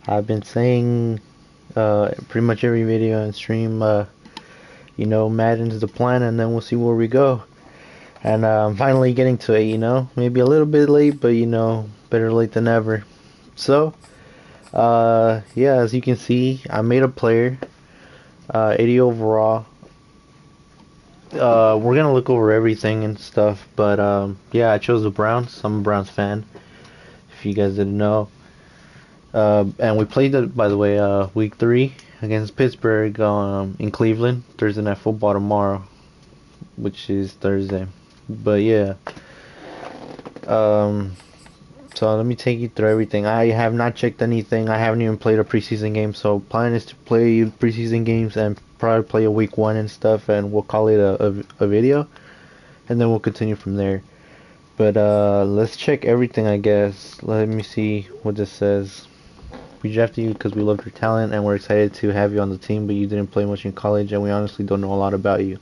I've been saying pretty much every video and stream, Madden's the plan, and then we'll see where we go. And I'm finally getting to it. Maybe a little bit late, but better late than never. So, yeah, as you can see, I made a player, 80 overall. We're gonna look over everything and stuff, but yeah, I chose the Browns. I'm a Browns fan, if you guys didn't know. And we played it, by the way, week 3 against Pittsburgh in Cleveland. Thursday night football tomorrow, which is Thursday. But yeah, um, so let me take you through everything. I have not checked anything. I haven't even played a preseason game. So plan is to play preseason games and probably play a week 1 and stuff, and we'll call it a video, and then we'll continue from there. But let's check everything, I guess. Let me see what this says. We drafted you because we loved your talent and we're excited to have you on the team, but you didn't play much in college and we honestly don't know a lot about you.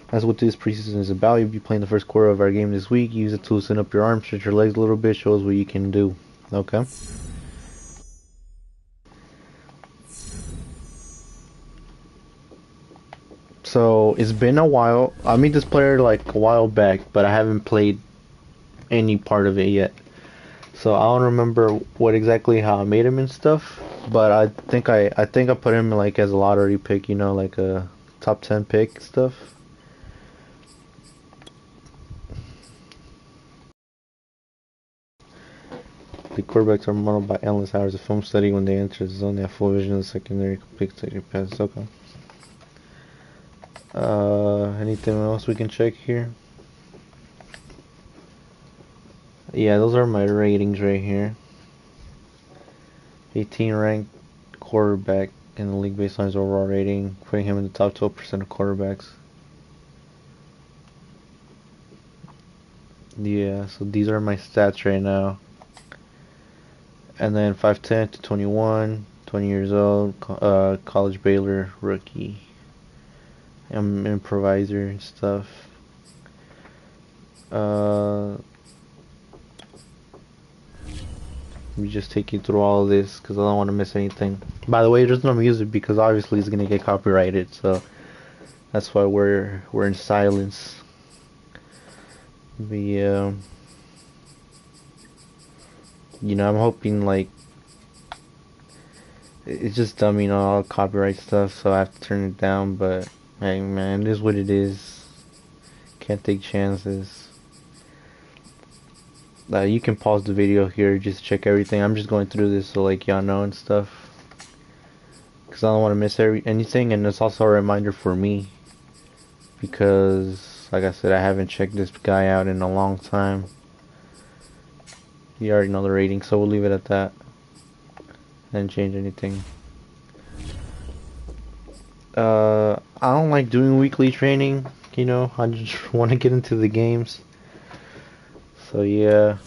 That's what this preseason is about. You'll be playing the first quarter of our game this week. Use it to loosen up your arms, stretch your legs a little bit, show us what you can do. Okay? So it's been a while. I made this player like a while back, but I haven't played any part of it yet. So I don't remember what exactly how I made him and stuff, but I think I put him like as a lottery pick, like a top 10 pick stuff. The quarterbacks are modeled by endless hours of film study. When they enter the zone, they have full vision of the secondary complete passes. Okay. Anything else we can check here? Yeah, those are my ratings right here. 18 ranked quarterback in the league based on his overall rating, putting him in the top 12% of quarterbacks. Yeah, so these are my stats right now. And then 5'10 to 21, 20 years old, college Baylor rookie. I'm an improviser and stuff. Let me just take you through all of this because I don't want to miss anything. By the way, there's no music because obviously it's gonna get copyrighted, so that's why we're in silence. But yeah, I'm hoping like it's just dumb, all copyright stuff, so I have to turn it down. But hey, man, it is what it is. Can't take chances. You can pause the video here, just check everything. I'm just going through this so like y'all know and stuff, because I don't want to miss anything, and it's also a reminder for me because, like I said, I haven't checked this guy out in a long time. You already know the rating, so we'll leave it at that. I didn't change anything. I don't like doing weekly training. I just want to get into the games. So yeah.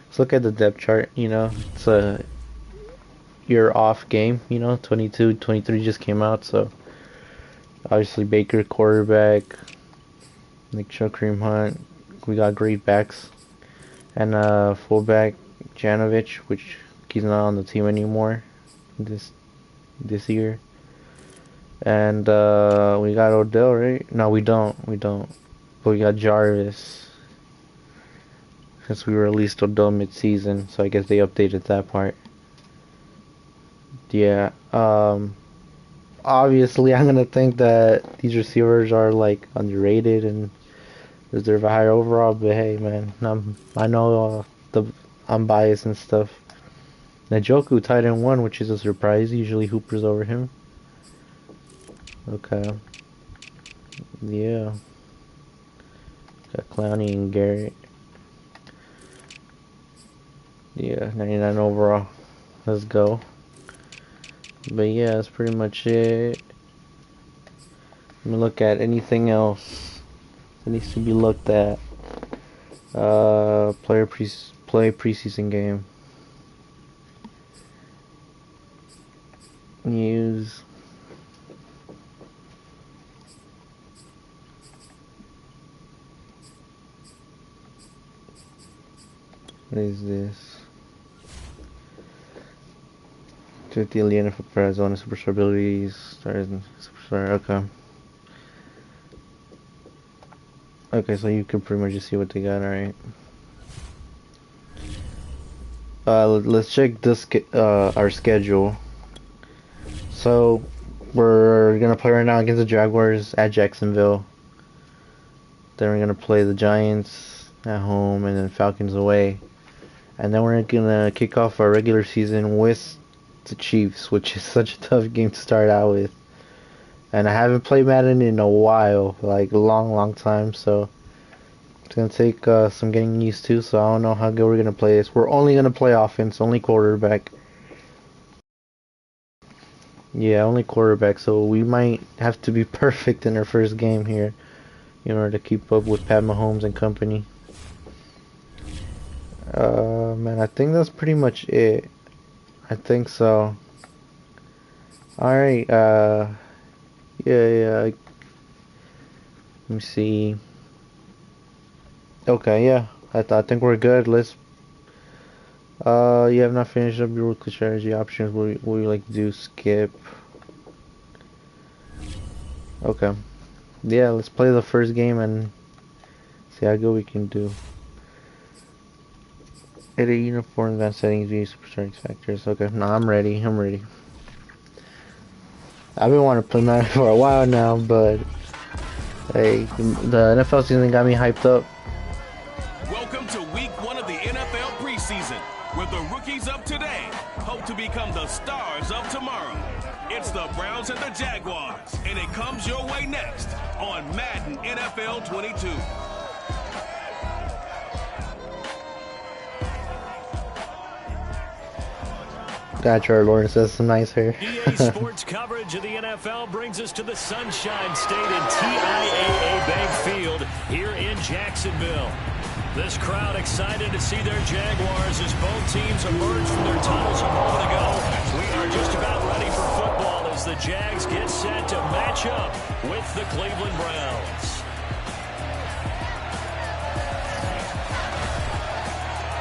Let's look at the depth chart. It's a year off game. 22, 23 just came out, so obviously Baker quarterback, Nick Chubb, Kareem Hunt. We got great backs, and fullback Janovich, which he's not on the team anymore this year. And we got Odell, right? No, we don't. We don't. But we got Jarvis. Since we released Odell mid-season, so I guess they updated that part. Yeah. Obviously, I'm gonna think that these receivers are like underrated and deserve a higher overall. But hey, man, I know I'm biased and stuff. Njoku tight end 1, which is a surprise. Usually Hooper's over him. Okay. Yeah. Got Clowney and Garrett. Yeah, 99 overall. Let's go. But yeah, that's pretty much it. Let me look at anything else that needs to be looked at. Play preseason game. News. What is this? 50 Alien for Arizona Superstar abilities. Stars and Superstar. Okay. Okay, so you can pretty much just see what they got, alright. Let's check this our schedule. So we're gonna play right now against the Jaguars at Jacksonville. Then we're gonna play the Giants at home and then Falcons away. And then we're gonna kick off our regular season with the Chiefs, which is such a tough game to start out with. And I haven't played Madden in a while, like a long time, so it's gonna take some getting used to, so I don't know how good we're gonna play this. We're only gonna play offense, only quarterback. Yeah, only quarterback, so we might have to be perfect in our first game here in order to keep up with Pat Mahomes and company. Man, I think that's pretty much it. I think so. Alright, yeah. Let me see. Okay, yeah. I think we're good. Let's. You have not finished up your weekly strategy options. What would you like to do? Skip. Okay. Yeah, let's play the first game and see how good we can do. Edit uniform, advanced settings, view superstar X factors. Okay, no, I'm ready. I've been wanting to play Madden for a while now, but hey, the NFL season got me hyped up. Welcome to week 1 of the NFL preseason, where the rookies of today hope to become the stars of tomorrow. It's the Browns and the Jaguars, and it comes your way next on Madden NFL 22. Trevor Lawrence has some nice hair. EA Sports coverage of the NFL brings us to the Sunshine State and TIAA Bank Field here in Jacksonville. This crowd excited to see their Jaguars as both teams emerge from their tunnels a moment ago. We are just about ready for football as the Jags get set to match up with the Cleveland Browns.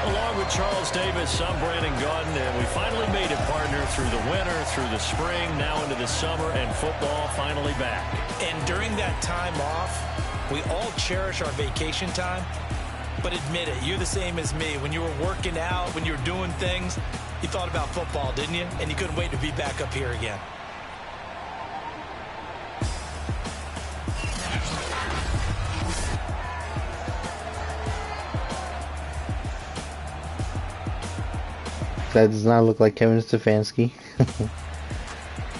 Along with Charles Davis, I'm Brandon Gaudin, and we finally made it, partner, through the winter, through the spring, now into the summer, and football finally back. And during that time off, we all cherish our vacation time. But admit it, you're the same as me. When you were working out, when you were doing things, you thought about football, didn't you? And you couldn't wait to be back up here again. That does not look like Kevin Stefanski.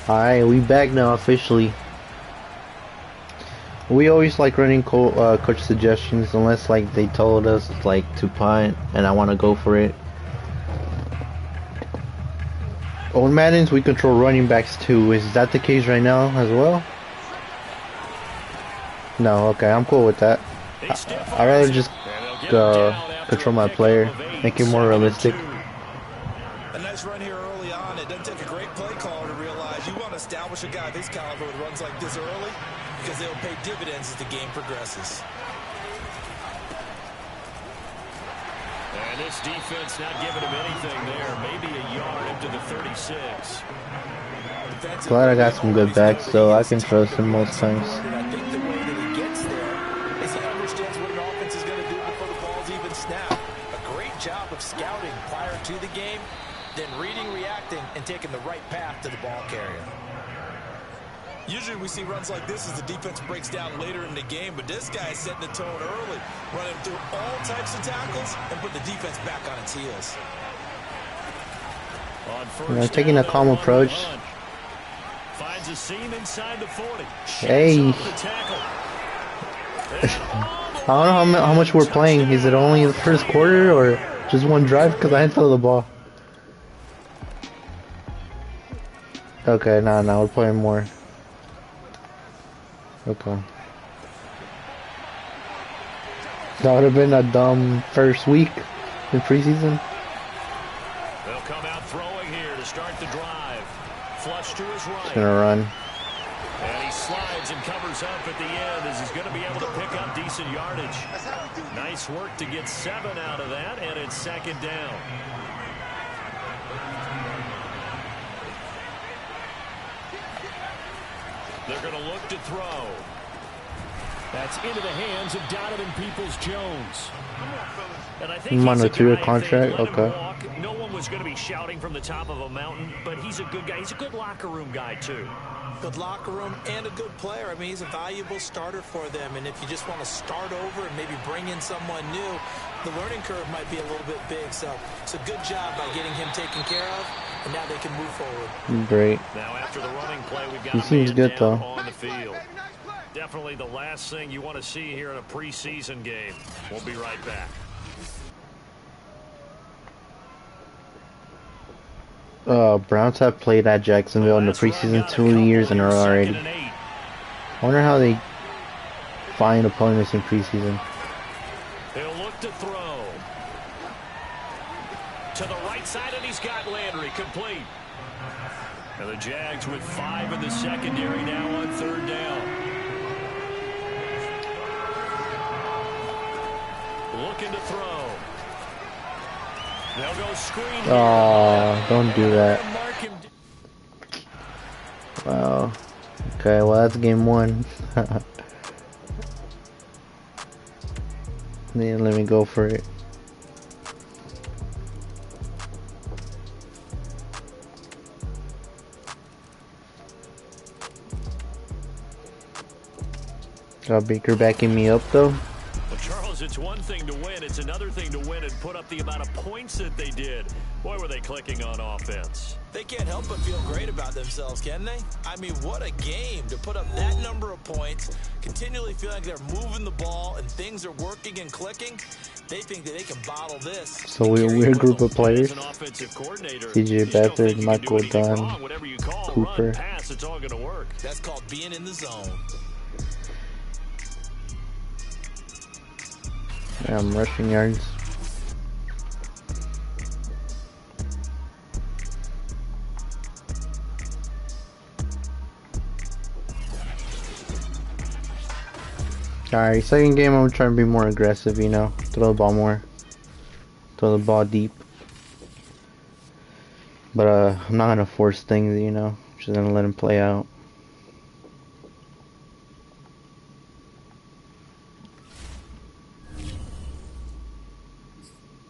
Alright, we back now officially. We always like running coach suggestions unless like they told us like to punt and I want to go for it. On Maddens we control running backs too. Is that the case right now as well? No, okay, I'm cool with that. I'd rather just control my player, make it more realistic. A nice run here early on. It doesn't take a great play caller to realize you want to establish a guy this caliber who runs like this early, because they'll pay dividends as the game progresses. And this defense not giving him anything there. Maybe a yard up to the 36. Glad I got some good backs, so I can trust him most times. I think the way that he gets there is he understands what an offense is going to do before the ball's even snapped. A great job of scouting prior to the game, then reading, reacting, and taking the right path to the ball carrier. Usually we see runs like this as the defense breaks down later in the game, but this guy is setting the tone early, running through all types of tackles and putting the defense back on its heels. Taking a calm approach. Finds a seam inside the 40. Hey. I don't know how much we're playing. Is it only the first quarter or just one drive? Because I didn't throw the ball. Okay, nah, we're playing more. Okay. That would have been a dumb first week in preseason. They'll come out throwing here to start the drive. Flush to his right. He's gonna run. And he slides and covers up at the end as he's going to be able to pick up decent yardage. Nice work to get 7 out of that, and it's second down. They're going to look to throw. That's into the hands of Donovan Peoples-Jones. And I think I'm on he's a a guy, 2-year if contract. they let him Okay. walk, no one was going to be shouting from the top of a mountain, but he's a good guy. He's a good locker room guy, too. Good locker room and a good player. I mean, he's a valuable starter for them. And if you just want to start over and maybe bring in someone new, the learning curve might be a little bit big. So it's a good job by getting him taken care of, and now they can move forward. Great. Now after the running play, we've got He seems man good, down though. on the field. Definitely the last thing you want to see here in a preseason game. We'll be right back. Browns have played at Jacksonville in the preseason 2 years in a row already. I wonder how they find opponents in preseason. He'll look to throw. To the right side, and he's got Landry complete. And the Jags with 5 in the secondary now on 3rd down. Looking to throw. They'll go screen here. Oh, don't do that. Wow. Okay, well that's game 1. Then let me go for it. Got Baker backing me up though. Well, Charles, it's one thing to win. It's another thing to win and put up the amount of points that they did. Boy, were they clicking on offense. They can't help but feel great about themselves, can they? I mean, what a game to put up that number of points, continually feel like they're moving the ball and things are working and clicking. They think that they can bottle this. So we're a weird group of players. As an offensive coordinator, CJ Beathard, Michael Dunn, Cooper. Run, pass, it's all going to work. That's called being in the zone. Rushing yards. Alright, second game I'm trying to be more aggressive, you know. Throw the ball more. Throw the ball deep. But I'm not gonna force things, you know. Just gonna let him play out.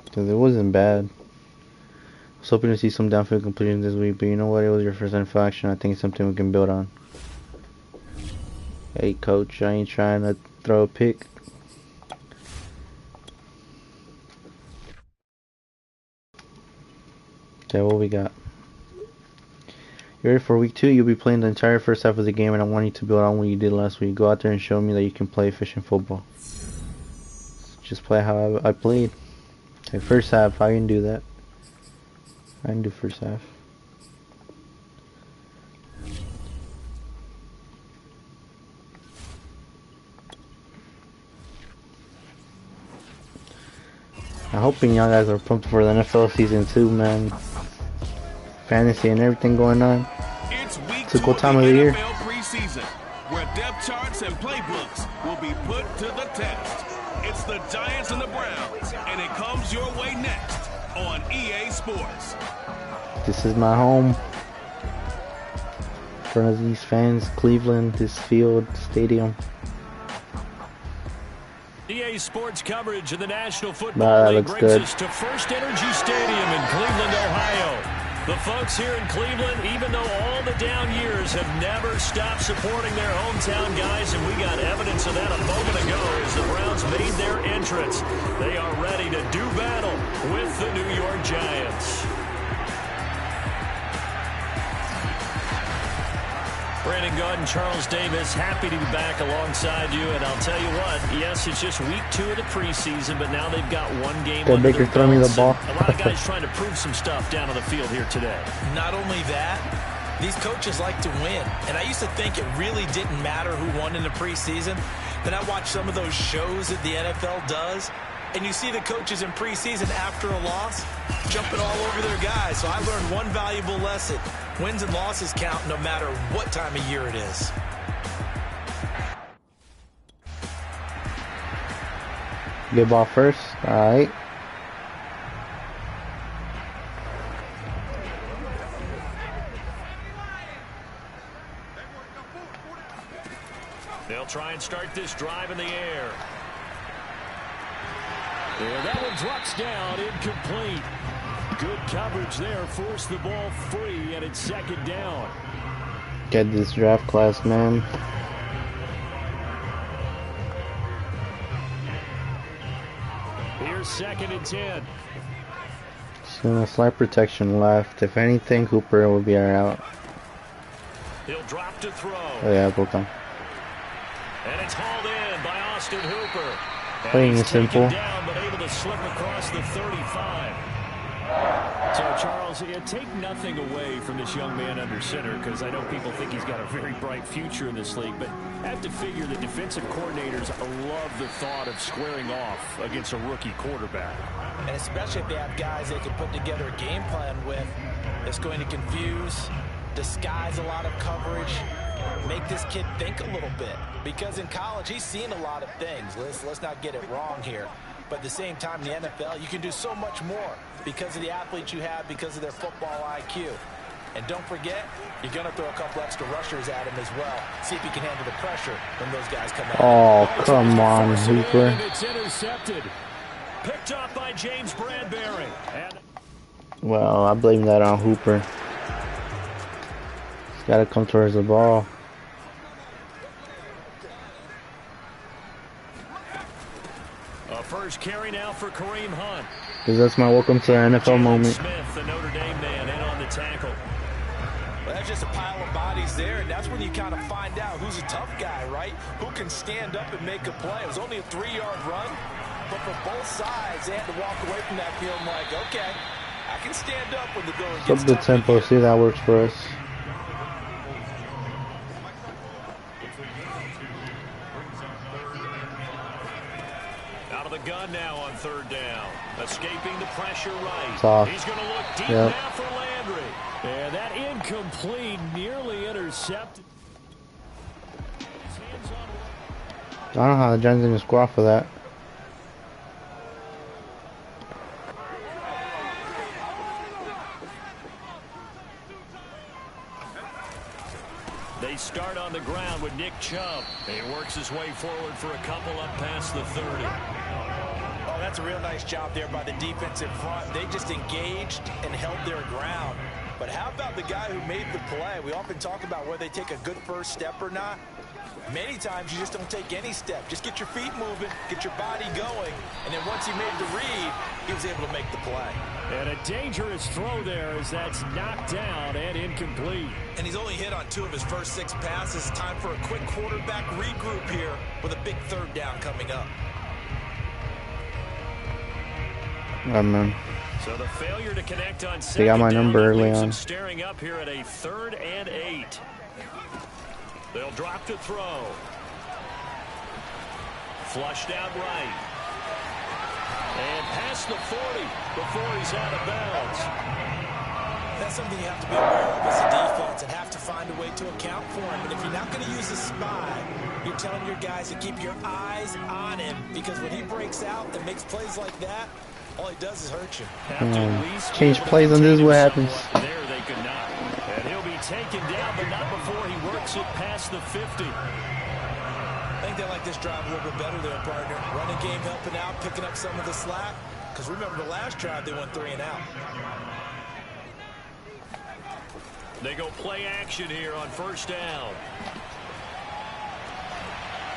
Because it wasn't bad. I was hoping to see some downfield completions this week, but you know what? It was your first NFL action. I think it's something we can build on. Hey, coach, I ain't trying to throw a pick. Okay, what we got? You ready for week 2? You'll be playing the entire first half of the game, and I want you to build on what you did last week. Go out there and show me that you can play efficient football. Just play how I played. Okay, first half, I can do that. I can do first half. I'm hoping y'all guys are pumped for the NFL season too, man. Fantasy and everything going on. It's week It's a 2 good of time the of the year. NFL preseason, where depth charts and playbooks will be put to the test. It's the Giants and the Browns, and it comes your way next on EA Sports. This is my home. In front of these fans, Cleveland, this field, stadium. EA Sports coverage of the National Nah, Football that League looks brings good. us to First Energy Stadium in Cleveland, Ohio. The folks here in Cleveland, even though all the down years, have never stopped supporting their hometown guys, and we got evidence of that a moment ago as the Browns made their entrance. They are ready to do battle with the New York Giants. Brandon Gaud and Charles Davis, happy to be back alongside you. And I'll tell you what, yes, it's just week 2 of the preseason, but now they've got one game under Baker, their throw me the belts, ball. and a lot of guys trying to prove some stuff down on the field here today. Not only that, these coaches like to win. And I used to think it really didn't matter who won in the preseason. Then I watched some of those shows that the NFL does, and you see the coaches in preseason after a loss jumping all over their guys. So I learned one valuable lesson. Wins and losses count no matter what time of year it is. Good ball first. Alright. They'll try and start this drive in the air. And that one drops down, incomplete. Good coverage there, forced the ball free, and it's second down. Get this draft class, man. Here's 2nd and 10. So a slight protection left. If anything, Hooper will be out. He'll drop to throw. Oh yeah, both time. And it's hauled in by Austin Hooper. Playing it simple. Down, but able to slip across the 35. So, Charles, take nothing away from this young man under center, because I know people think he's got a very bright future in this league, but I have to figure that defensive coordinators love the thought of squaring off against a rookie quarterback. And especially if they have guys they can put together a game plan with that's going to confuse, disguise a lot of coverage, make this kid think a little bit. Because in college, he's seen a lot of things. Let's not get it wrong here. But at the same time, in the NFL, you can do so much more because of the athletes you have, because of their football IQ. And don't forget, you're going to throw a couple extra rushers at him as well. See if he can handle the pressure when those guys come out. Oh, come on, Hooper. It's intercepted. Picked up by James Bradbury. Well, I blame that on Hooper. He's got to come towards the ball. A first carry now for Kareem Hunt. Because that's my welcome to the NFL moment. Smith, the Notre Dame man, in on the tackle. Well, that's just a pile of bodies there, and that's when you kind of find out who's a tough guy, right? Who can stand up and make a play. It was only a 3-yard run, but for both sides, they had to walk away from that feeling like, okay, I can stand up when the going gets Up the tempo, see that works for us. Out of the gun now on 3rd down. Escaping the pressure right. Soft. He's going to look deep Yep. now for Landry. And that incomplete, nearly intercepted. I don't know how the Giants didn't score for that. They start on the ground with Nick Chubb. He works his way forward for a couple up past the 30. Oh, that's a real nice job there by the defensive front. They just engaged and held their ground. But how about the guy who made the play? We often talk about whether they take a good first step or not. Many times you just don't take any step. Just get your feet moving, get your body going, and then once he made the read, he was able to make the play. And a dangerous throw there as that's knocked down and incomplete. And he's only hit on 2 of his first 6 passes. Time for a quick quarterback regroup here with a big 3rd down coming up. Oh, man. So the failure to connect on second They got my number down early leaves on. them staring up here at a 3rd and 8. They'll drop to throw. Flushed out right. And past the 40 before he's out of bounds. That's something you have to be aware of as a defense and have to find a way to account for him. And if you're not going to use a spy, you're telling your guys to keep your eyes on him, because when he breaks out and makes plays like that, all he does is hurt you. Change plays on this, what happens? There they could not. And he'll be taken down, but not before he works it past the 50. I think they like this drive a little bit better there, partner. Running game helping out, picking up some of the slack. Because remember the last drive, they went 3 and out. They go play action here on 1st down.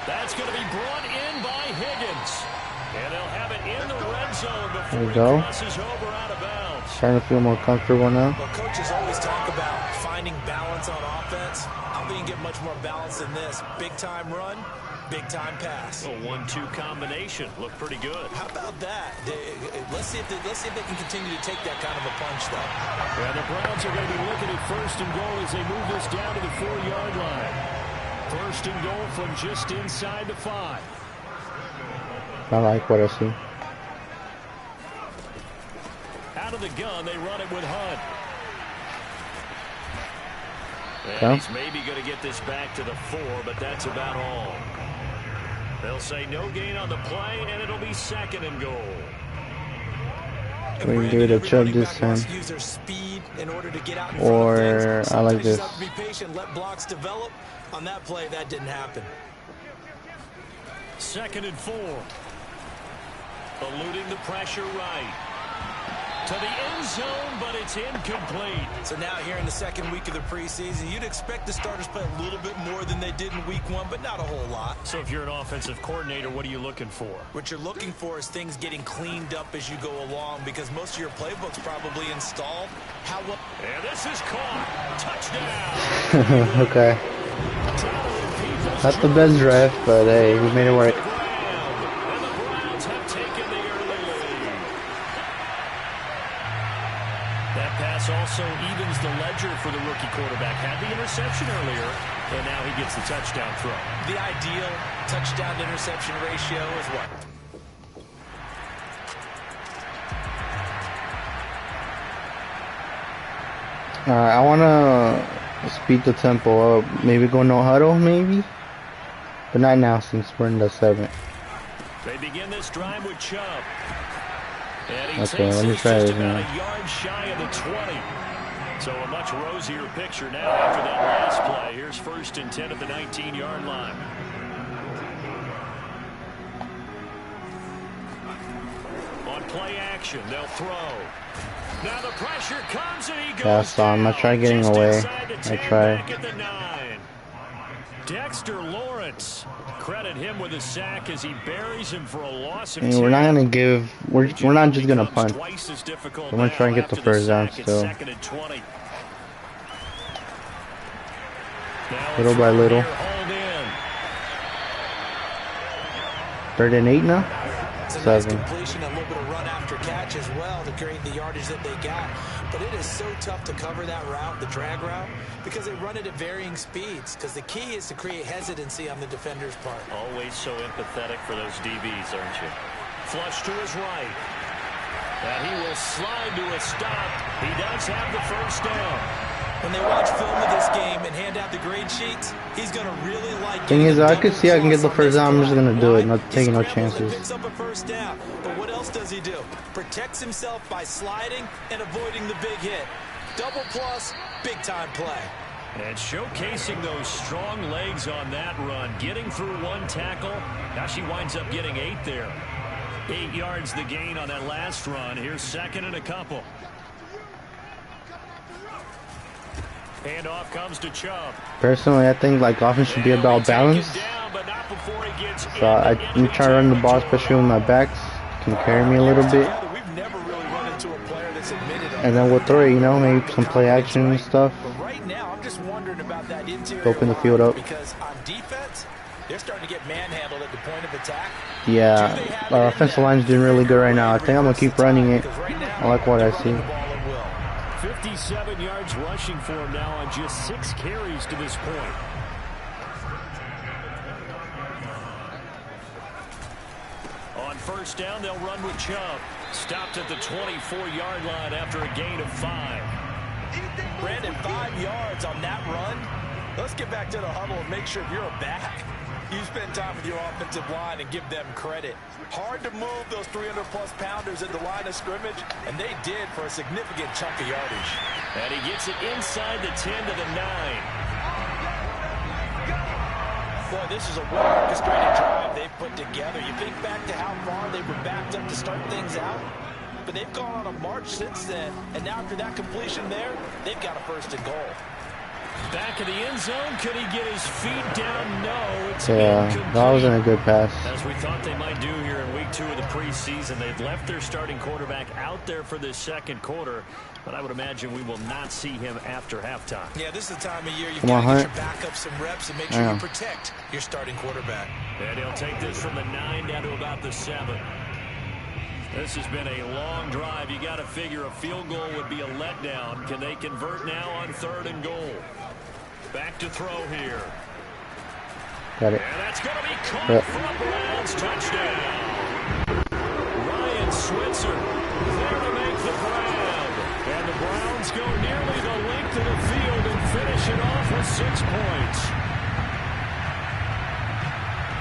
That's going to be brought in by Higgins. And they'll have it in the red zone before There we go. he crosses over out of bounds. Starting to feel more comfortable now. Well, coaches always talk about finding balance on offense. I don't think you can get much more balance than this. Big-time run, big-time pass. A 1-2 combination. Looked pretty good. How about that? Let's see if they can continue to take that kind of a punch, though. And the Browns are going to be looking at 1st and goal as they move this down to the 4-yard line. 1st and goal from just inside the 5. I like what I see. Out of the gun, they run it with Hunt. And Yeah. he's maybe going to get this back to the 4, but that's about all. They'll say no gain on the play, and it'll be 2nd and goal. We can give it a chug this time. Use their speed in order to get out in Or front of things. I like Sometimes you this. just have to be patient, let blocks develop. On that play, that didn't happen. 2nd and 4. Eluding the pressure right. To the end zone, but it's incomplete. So now here in the 2nd week of the preseason, you'd expect the starters play a little bit more than they did in week 1, but not a whole lot. So if you're an offensive coordinator, what are you looking for? What you're looking for is things getting cleaned up as you go along, because most of your playbook's probably installed. How well? And this is caught. Touchdown. Okay. Not the best draft, but hey, we made it work. And the Browns have taken the early lead. That pass also evens the ledger for the rookie quarterback. Had the interception earlier, and now he gets the touchdown throw. The ideal touchdown-to-interception ratio is what? I want to speed the tempo up. Maybe go no huddle, maybe? But not now, since we're in the 7th. They begin this drive with Chubb. And he Okay, takes let me it try just this about now. a yard shy of the 20. So a much rosier picture now after that last play. Here's 1st and 10 at the 19-yard line. On play action, they'll throw. Now the pressure comes and he goes Yeah, so I'm down, gonna try getting just away. inside the 10, I try. back at the 9. Dexter Lawrence. Credit him with a sack as he buries him for a loss of 2. We're not gonna give. We're not just gonna punt. Twice as difficult I'm gonna try and now get the after first down sack. It's still. 2nd and 20. Now Little by little. here, hauled in. 3rd and 8 now. It's a nice 7. completion, a little bit of run after catch as well to create the yardage that they got. But it is so tough to cover that route, the drag route, because they run it at varying speeds. Because the key is to create hesitancy on the defender's part. Always so empathetic for those DBs, aren't you? Flush to his right. And he will slide to a stop. He does have the first down. When they watch film of this game and hand out the grade sheets, he's going to really like Thing is, I could see I can get the double first down. I'm just gonna do it, not He taking no scrambles and chances. picks up a first down. But what else does he do? Protects himself by sliding and avoiding the big hit. Double plus, big time play. And showcasing those strong legs on that run. Getting through 1 tackle. Now she winds up getting 8 there. 8 yards the gain on that last run. Here's 2nd and a couple. And off comes to Chubb. Personally, I think like offense should be about balance. So I'm trying to run the ball, especially with my backs. Can carry me a little bit. We've never really run into a player that's admitted And then we'll throw it, you know, maybe some play action and stuff. But right now, I'm just wondering about that interior Open the field line, up. because on defense, they're starting to get manhandled at the point of attack. Yeah, our offensive line's doing really good right now. I think I'm gonna keep running it. I like what I see. 57 yards rushing for him now on just 6 carries to this point. On first down, they'll run with Chubb. Stopped at the 24-yard line after a gain of 5. Brandon, 5 yards on that run. Let's get back to the huddle and make sure you're a back. You spend time with your offensive line and give them credit. Hard to move those 300-plus pounders at the line of scrimmage, and they did for a significant chunk of yardage. And he gets it inside the 10 to the 9. Boy, this is a well-orchestrated drive they've put together. You think back to how far they were backed up to start things out, but they've gone on a march since then, and now after that completion there, they've got a 1st and goal. Back of the end zone. Could he get his feet down? No. It's Yeah, incomplete. that wasn't a good pass. As we thought they might do here in week 2 of the preseason, they've left their starting quarterback out there for this 2nd quarter, but I would imagine we will not see him after halftime. Yeah, this is the time of year you've Come got on, to get Hunt. your backup some reps and make sure you protect your starting quarterback. And he'll take this from the 9 down to about the 7. This has been a long drive. You got to figure a field goal would be a letdown. Can they convert now on 3rd and goal? Back to throw here. Got it. And that's going to be caught for a Browns touchdown. Ryan Switzer there to make the grab. And the Browns go nearly the length of the field and finish it off with 6 points.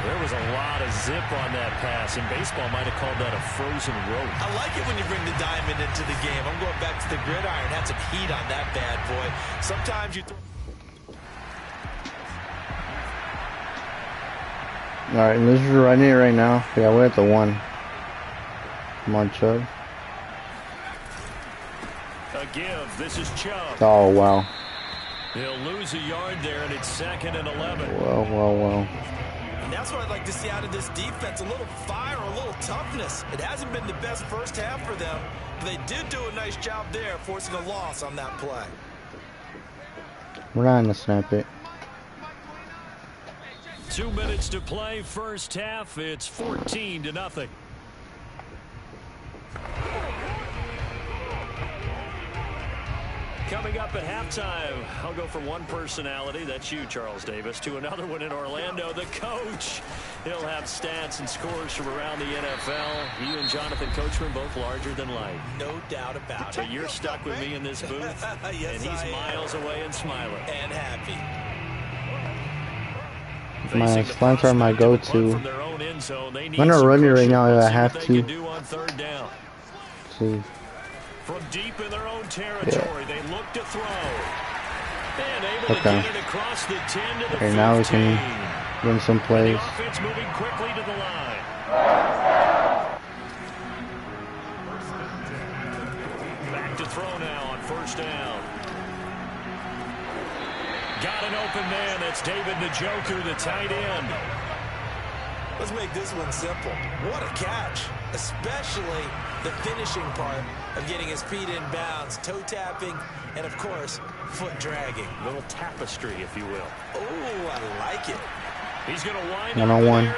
There was a lot of zip on that pass, and baseball might have called that a frozen rope. I like it when you bring the diamond into the game. I'm going back to the gridiron. Had some heat on that bad boy. Sometimes you Alright, let's just run it right now. Yeah, we're at the 1. Come on, Chubb. A give. This is Chubb. Oh, wow. He'll lose a yard there, and it's 2nd and 11. Well. And that's what I'd like to see out of this defense. A little fire, a little toughness. It hasn't been the best first half for them, but they did do a nice job there, forcing a loss on that play. We're not going to snap it. 2 minutes to play, first half. It's 14-0. Coming up at halftime, I'll go from one personality, that's you, Charles Davis, to another one in Orlando, the coach. He'll have stats and scores from around the NFL. You and Jonathan Coachman both larger than life. No doubt about it. But you're stuck with me in this booth, Yes, and he's miles away and smiling. And happy. My slants are my go-to. I'm gonna run it right now if I have to. See. From deep in their own territory, they look to throw. And able to get it across the 10 to the 15. Now we can run some plays. The offense moving quickly to the line. Back to throw now on first down. Got an open man. That's David Njoku, the tight end. Let's make this one simple. What a catch, especially the finishing part of getting his feet in bounds, toe tapping, and of course, foot dragging. A little tapestry, if you will. Oh, I like it. He's going to wind one-on-one.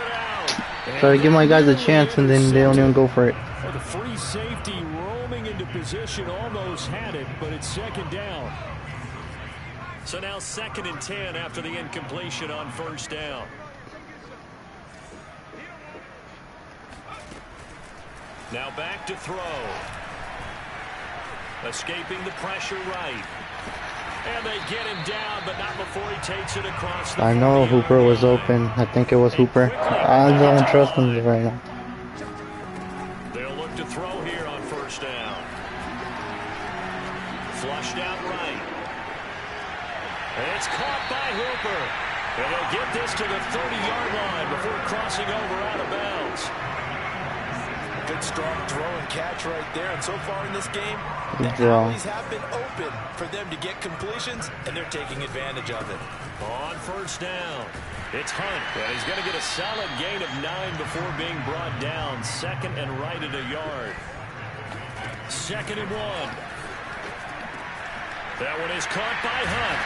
Try to give my guys a chance, and then they don't even go for it. For the free safety roaming into position, almost had it, but it's 2nd down. So now 2nd and 10 after the incompletion on first down. Now back to throw. Escaping the pressure right. And they get him down, but not before he takes it across the 40. I know Hooper was open. I think it was Hooper. I don't trust him right now. They'll look to throw here on first down. Flushed out right. And it's caught by Hooper. And he'll get this to the 30-yard line before crossing over out of bounds. Good strong throw and catch right there. And so far in this game, Good the draw. alleys have been open for them to get completions, and they're taking advantage of it. On first down, it's Hunt. And he's going to get a solid gain of 9 before being brought down. 2nd and right at a yard. 2nd and 1. That one is caught by Hunt.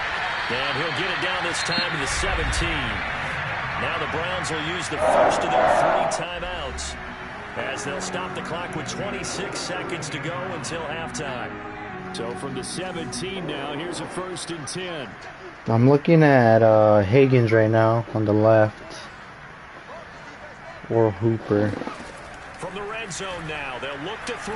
And he'll get it down this time to the 17. Now the Browns will use the first of their 3 timeouts, as they'll stop the clock with 26 seconds to go until halftime. So from the 17 now, here's a 1st and 10. I'm looking at Higgins right now on the left. Or Hooper. From the red zone now, they'll look to throw.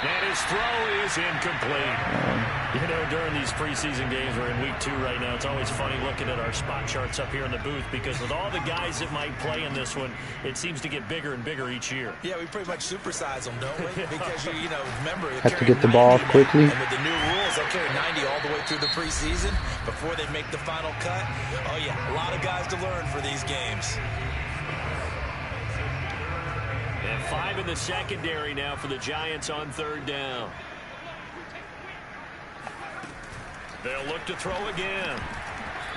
And his throw is incomplete. You know, during these preseason games, we're in week 2 right now. It's always funny looking at our spot charts up here in the booth, because with all the guys that might play in this one, it seems to get bigger and bigger each year. Yeah, we pretty much supersize them, don't we? Because, you know, remember, have to get the ball off quickly. And with the new rules, they'll carry 90 all the way through the preseason before they make the final cut. Oh, yeah, a lot of guys to learn for these games. And 5 in the secondary now for the Giants on 3rd down. They'll look to throw again.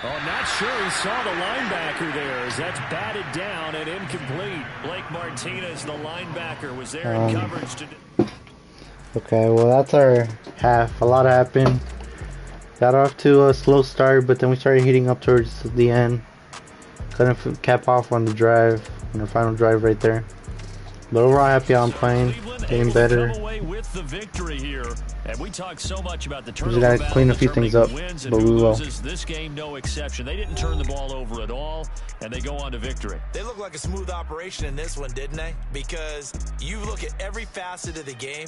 Oh, I'm not sure he saw the linebacker there, as that's batted down and incomplete. Blake Martinez, the linebacker, was there in coverage to... Okay, well, that's our half. A lot happened. Got off to a slow start, but then we started heating up towards the end. Couldn't cap off on the drive, on the final drive right there. But overall, happy I'm playing, getting better. With the victory here, and we talk so much about the We just gotta clean a few things up, but we will. This game, no exception. They didn't turn the ball over at all, and they go on to victory. They look like a smooth operation in this one, didn't they? Because you look at every facet of the game,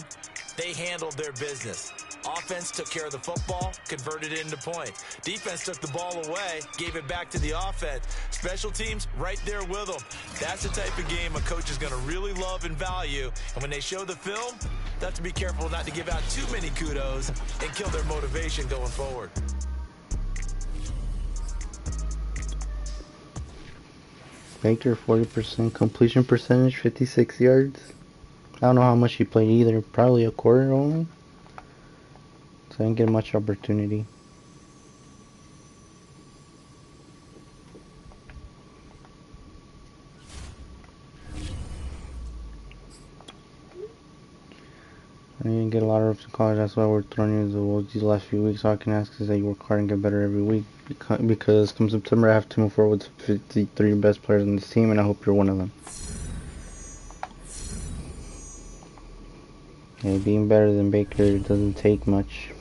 they handled their business. Offense took care of the football, converted it into points. Defense took the ball away, gave it back to the offense. Special teams, right there with them. That's the type of game a coach is going to really love and value. And when they show the film, they have to be careful not to give out too many kudos and kill their motivation going forward. Baker 40% completion percentage, 56 yards. I don't know how much he played either. Probably a quarter only. So I didn't get much opportunity. I didn't get a lot of reps in college. That's why we're throwing you the wolves these last few weeks. All I can ask is that you work hard and get better every week. Because come September, I have to move forward with 53 best players on this team, and I hope you're one of them. Yeah, being better than Baker doesn't take much.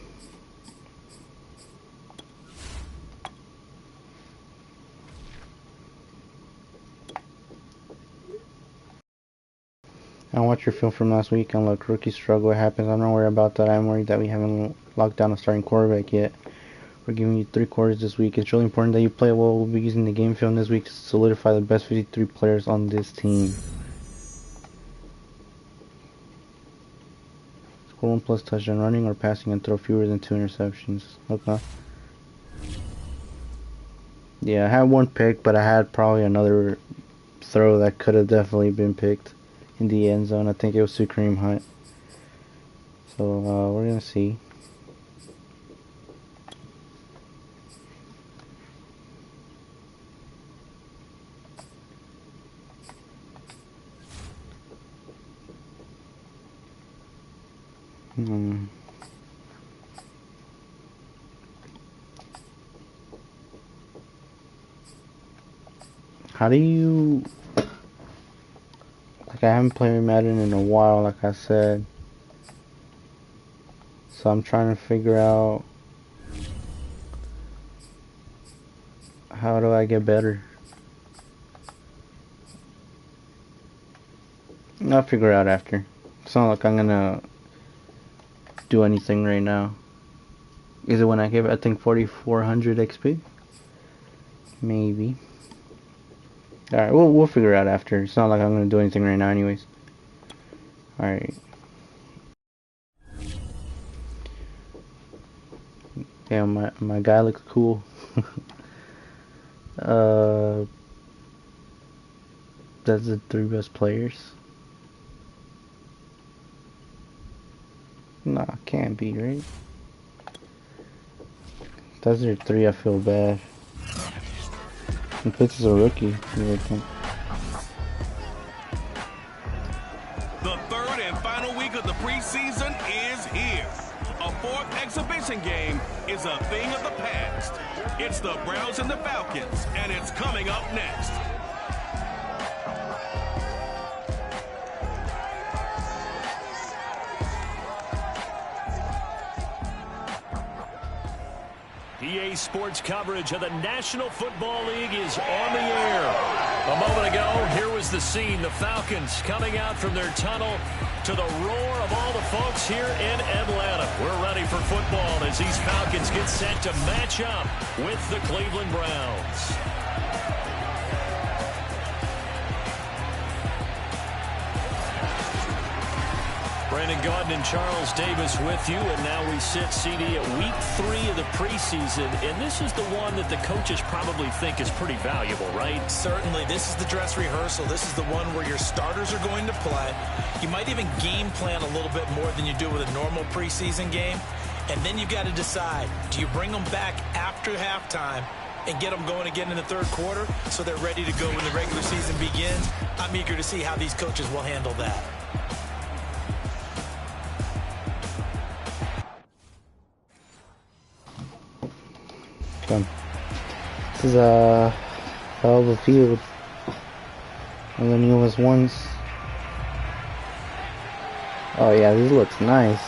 I watched your film from last week and look, rookie struggle, it happens. I'm not worried about that. I'm worried that we haven't locked down a starting quarterback yet. We're giving you 3 quarters this week. It's really important that you play well. We'll be using the game film this week to solidify the best 53 players on this team. Score 1+ touchdown running or passing and throw fewer than 2 interceptions. Okay. Yeah, I had 1 pick, but I had probably another throw that could have definitely been picked in the end zone. I think it was to Kareem Hunt. So we're gonna see. How do you... Like, I haven't played Madden in a while, like I said. So I'm trying to figure out... How do I get better? I'll figure it out after. It's not like I'm gonna do anything right now. Is it when I give, I think, 4,400 XP? Maybe. Alright, we'll figure it out after. It's not like I'm gonna do anything right now anyways. Alright. Yeah, my guy looks cool. That's the 3 best players. Nah, can't be, right? That's your 3, I feel bad. And Pitts is a rookie, you would think. The 3rd and final week of the preseason is here. A 4th exhibition game is a thing of the past. It's the Browns and the Falcons, and it's coming up next. EA Sports coverage of the National Football League is on the air. A moment ago, here was the scene. The Falcons coming out from their tunnel to the roar of all the folks here in Atlanta. We're ready for football as these Falcons get set to match up with the Cleveland Browns. Brandon Gaudin and Charles Davis with you, and now we sit, CD, at week 3 of the preseason, and this is the one that the coaches probably think is pretty valuable, right? Certainly. This is the dress rehearsal. This is the one where your starters are going to play. You might even game plan a little bit more than you do with a normal preseason game, and then you've got to decide, do you bring them back after halftime and get them going again in the 3rd quarter so they're ready to go when the regular season begins? I'm eager to see how these coaches will handle that. This is a hell of a field. And the newest ones. Oh yeah, this looks nice.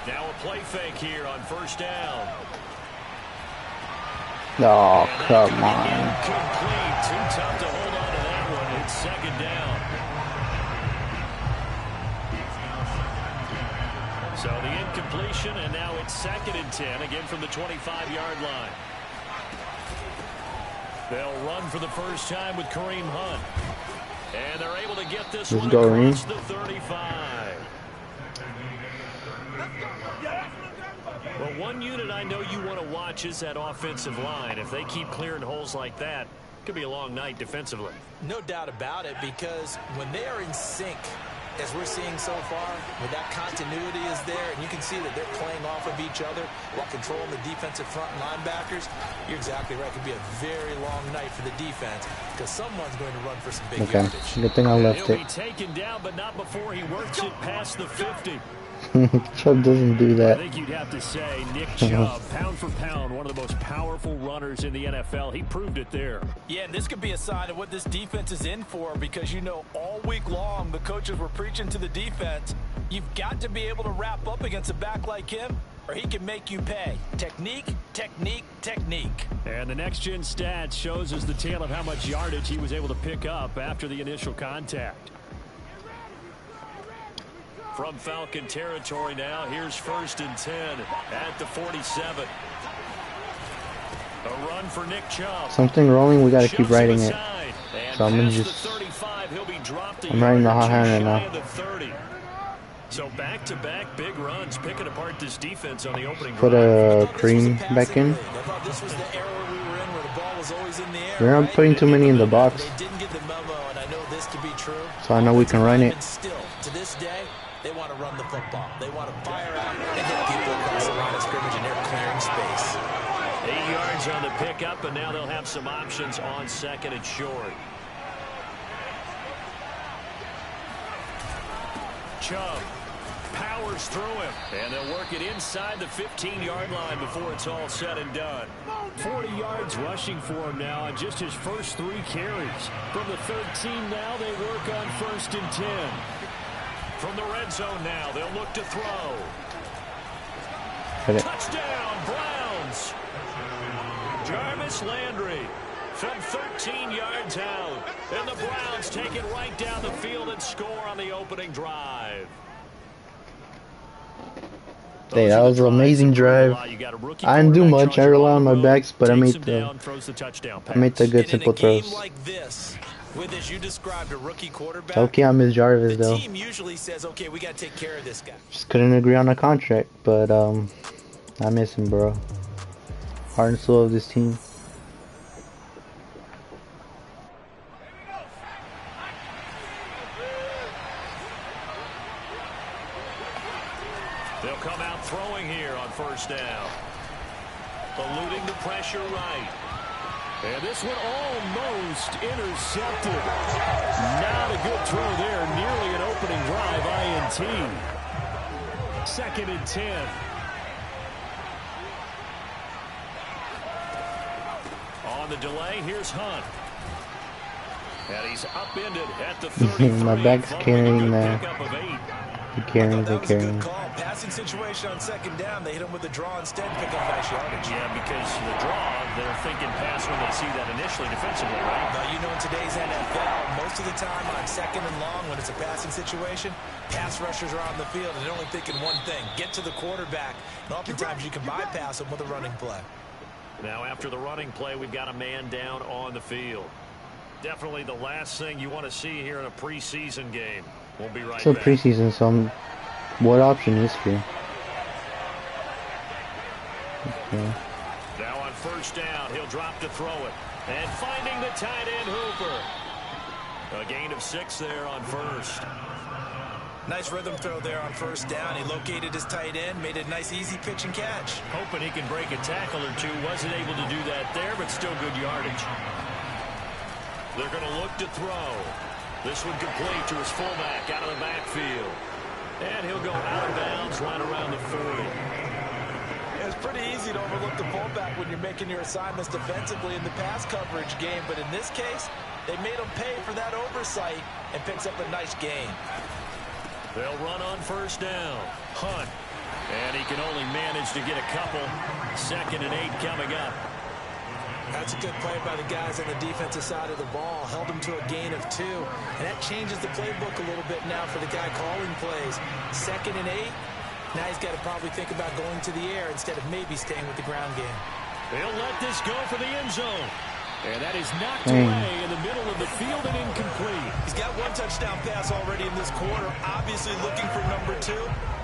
Now a play fake here on 1st down. Oh, come on. Incomplete. Too tough to hold on to that one. It's 2nd down. So the incompletion, and now it's 2nd and 10, again from the 25-yard line. They'll run for the first time with Kareem Hunt. And they're able to get this one across the 35. Well, one unit I know you want to watch is that offensive line. If they keep clearing holes like that, it could be a long night defensively. No doubt about it, because when they are in sync, as we're seeing so far, when that continuity is there, and you can see that they're playing off of each other while controlling the defensive front linebackers, you're exactly right. It could be a very long night for the defense because someone's going to run for some big yardage. Good thing I left He'll it. be taken down, but not before he works it past the 50. Chubb doesn't do I that. think you'd have to say Nick Chubb, pound for pound, one of the most powerful runners in the NFL. He proved it there. Yeah, and this could be a sign of what this defense is in for, because you know all week long the coaches were preaching to the defense, you've got to be able to wrap up against a back like him or he can make you pay. Technique, technique, technique. And the next-gen stats shows us the tale of how much yardage he was able to pick up after the initial contact. From Falcon territory now, here's 1st and 10 at the 47. A run for Nick Chubb. Something rolling, we gotta keep writing it. So I'm gonna just, I'm writing the hot hand right now. So back-to-back big runs, picking apart this defense on the opening. Put a cream back in. We're not putting too many in the box. So I know we can run it. To this day, they want to run the football. They want to fire out and hit people across the line of scrimmage, and they're clearing space. 8 yards on the pickup, and now they'll have some options on 2nd and short. Chubb powers through him, and they'll work it inside the 15-yard line before it's all said and done. 40 yards rushing for him now on just his first 3 carries. From the 13 now, they work on 1st and 10. From the red zone now, they'll look to throw. Touchdown, Browns. Jarvis Landry from 13 yards out. And the Browns take it right down the field and score on the opening drive. Hey, that was an amazing drive. I didn't do much. I rely on my backs, but I made the good simple throws. With, as you described, a rookie quarterback. Okay, I miss Jarvis though. The team usually says, okay, we got to take care of this guy. Just couldn't agree on a contract, but I miss him, bro. Heart and soul of this team. They'll come out throwing here on 1st down. Eluding the pressure right. And this one almost intercepted. Not a good throw there. Nearly an opening drive, INT. 2nd and 10. On the delay, here's Hunt. And he's upended at the 33. My back's carrying the... They're carrying. Passing situation on 2nd down. They hit him with the draw instead, pick up nice yardage. Yeah, because the draw, they're thinking pass when they see that initially defensively, right? Now, you know, in today's NFL, most of the time on 2nd and long, when it's a passing situation, pass rushers are on the field and they're only thinking one thing: get to the quarterback. And oftentimes you can bypass them with a running play. Now, after the running play, we've got a man down on the field. Definitely the last thing you want to see here in a preseason game. We'll be right back. It's a preseason, so what option is here? Okay. Now on 1st down, he'll drop to throw it. And finding the tight end Hooper. A gain of 6 there on 1st. Nice rhythm throw there on 1st down. He located his tight end, made a nice easy pitch and catch. Hoping he can break a tackle or two. Wasn't able to do that there, but still good yardage. They're going to look to throw. This one complete to his fullback out of the backfield. And he'll go out of bounds right around the 40. It's pretty easy to overlook the fullback when you're making your assignments defensively in the pass coverage game. But in this case, they made him pay for that oversight and picks up a nice gain. They'll run on 1st down. Hunt. And he can only manage to get a couple. 2nd and 8 coming up. That's a good play by the guys on the defensive side of the ball. Held him to a gain of 2. And that changes the playbook a little bit now for the guy calling plays. 2nd and 8. Now he's got to probably think about going to the air instead of maybe staying with the ground game. They'll let this go for the end zone. And that is knocked Dang. away in the middle of the field and incomplete. He's got one touchdown pass already in this quarter. Obviously looking for number 2,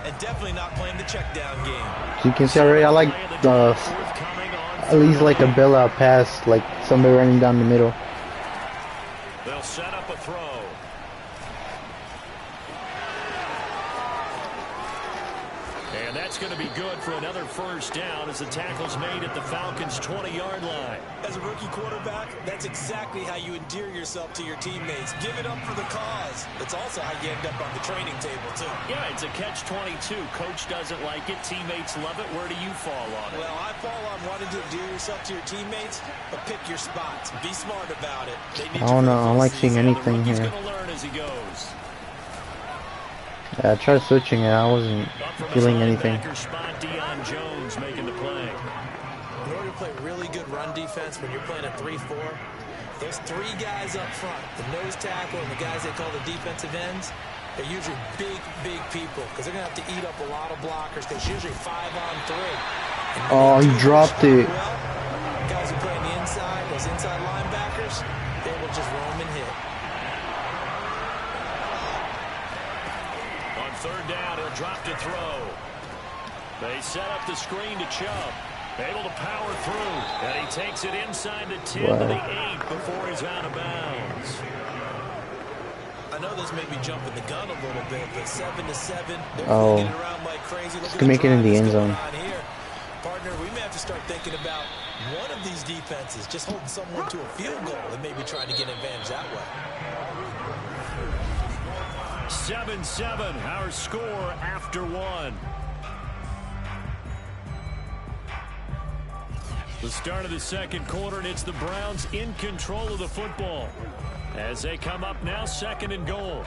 and definitely not playing the check down game. So you can see already, I like at least like a bailout pass, like somebody running down the middle. They'll set up a throw. And that's going to be good for another first down as the tackle's made at the Falcons' 20-yard line. As a rookie quarterback, that's exactly how you endear yourself to your teammates. Give it up for the cause. That's also how you end up on the training table, too. Yeah, it's a catch-22. Coach doesn't like it. Teammates love it. Where do you fall on it? Well, I fall on wanting to endear yourself to your teammates, but pick your spots. Be smart about it. They need I don't know. I don't like seeing anything He's here. going to learn as he goes. Yeah, I tried switching it. I wasn't feeling anything. Spot, Deion Jones making the play. In order to play really good run defense when you're playing a 3-4, those 3 guys up front, the nose tackle and the guys they call the defensive ends, they're usually big people because they're going to have to eat up a lot of blockers because usually 5-on-3. Oh, he dropped it. Well, guys who play on the inside, those inside linebackers, they will just roam and hit. On third down, he'll drop to throw. They set up the screen to Chubb. Able to power through. And he takes it inside the 10 to the 8 before he's out of bounds. I know this may be jumping the gun a little bit, but 7-7. They're Oh, flinging it around like crazy. just to make it in the end zone. Partner, we may have to start thinking about one of these defenses just holding someone to a field goal and maybe trying to get an advantage that way. 7-7, our score after 1. The start of the second quarter, and it's the Browns in control of the football as they come up now, 2nd and goal.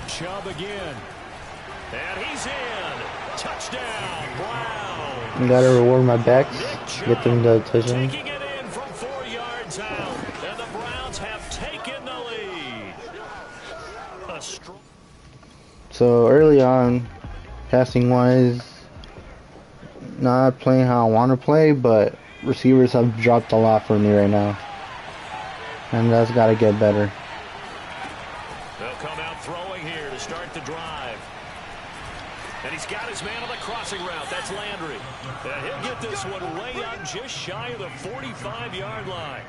Chubb again. And he's in. Touchdown, Brown. I gotta reward my backs. Get them the touchdown. Taking it in from 4 yards out. And the Browns have taken the lead. So early on, passing wise, not playing how I want to play, but receivers have dropped a lot for me right now. And that's got to get better. They'll come out throwing here to start the drive. And he's got his man on the crossing route. That's Landry. And he'll get this one way up just shy of the 45-yard line.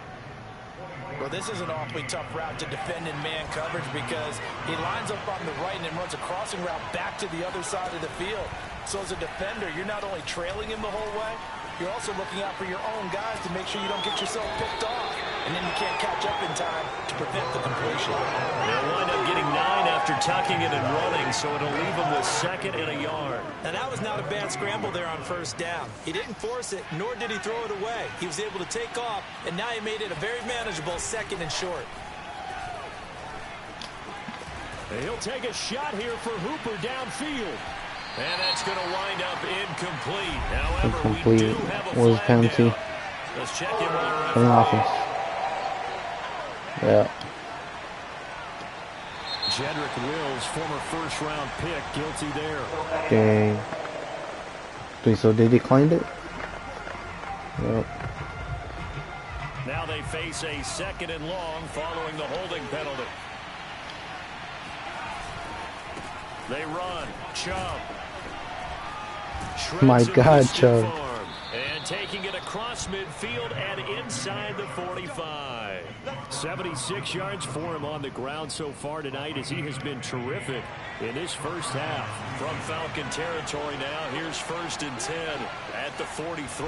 Well, this is an awfully tough route to defend in man coverage because he lines up on the right and then runs a crossing route back to the other side of the field. So as a defender, you're not only trailing him the whole way, you're also looking out for your own guys to make sure you don't get yourself picked off. And then you can't catch up in time to prevent the completion. They'll wind up getting 9 after tucking it and running, so it'll leave them with 2nd and a yard. Now, that was not a bad scramble there on first down. He didn't force it, nor did he throw it away. He was able to take off, and now he made it a very manageable 2nd and short. He'll take a shot here for Hooper downfield. And that's going to wind up incomplete. However, we do have a was flag penalty. down. Let's check in with our For an referee. offense. Yeah. Jedrick Wills, former first-round pick, guilty there. Okay. Wait, so they declined it? Yep. Now they face a 2nd and long following the holding penalty. They run. Chubb. My Shreds God, the stiff Chubb. arm. And taking it across midfield and inside the 45. 76 yards for him on the ground so far tonight as he has been terrific in this first half. From Falcon territory now, here's 1st and 10 at the 43.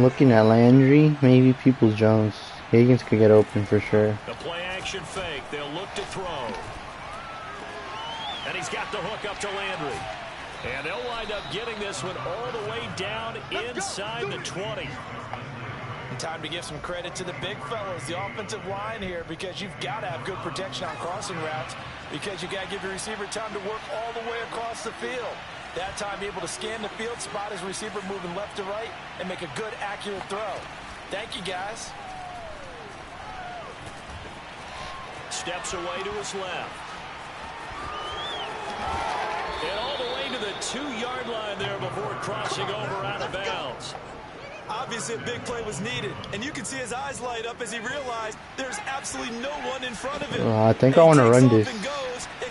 Looking at Landry, maybe Peoples-Jones. Higgins could get open for sure. The play action fake. They'll look to throw. And he's got the hook up to Landry. And they'll wind up getting this one all the way down inside the 20. Time to give some credit to the big fellas, the offensive line here, because you've got to have good protection on crossing routes because you got to give your receiver time to work all the way across the field. That time, be able to scan the field, spot his receiver moving left to right, and make a good, accurate throw. Thank you, guys. Steps away to his left. to the 2-yard line there before crossing over out of bounds. Obviously, a big play was needed, and you can see his eyes light up as he realized there's absolutely no one in front of him. I think I want to run this.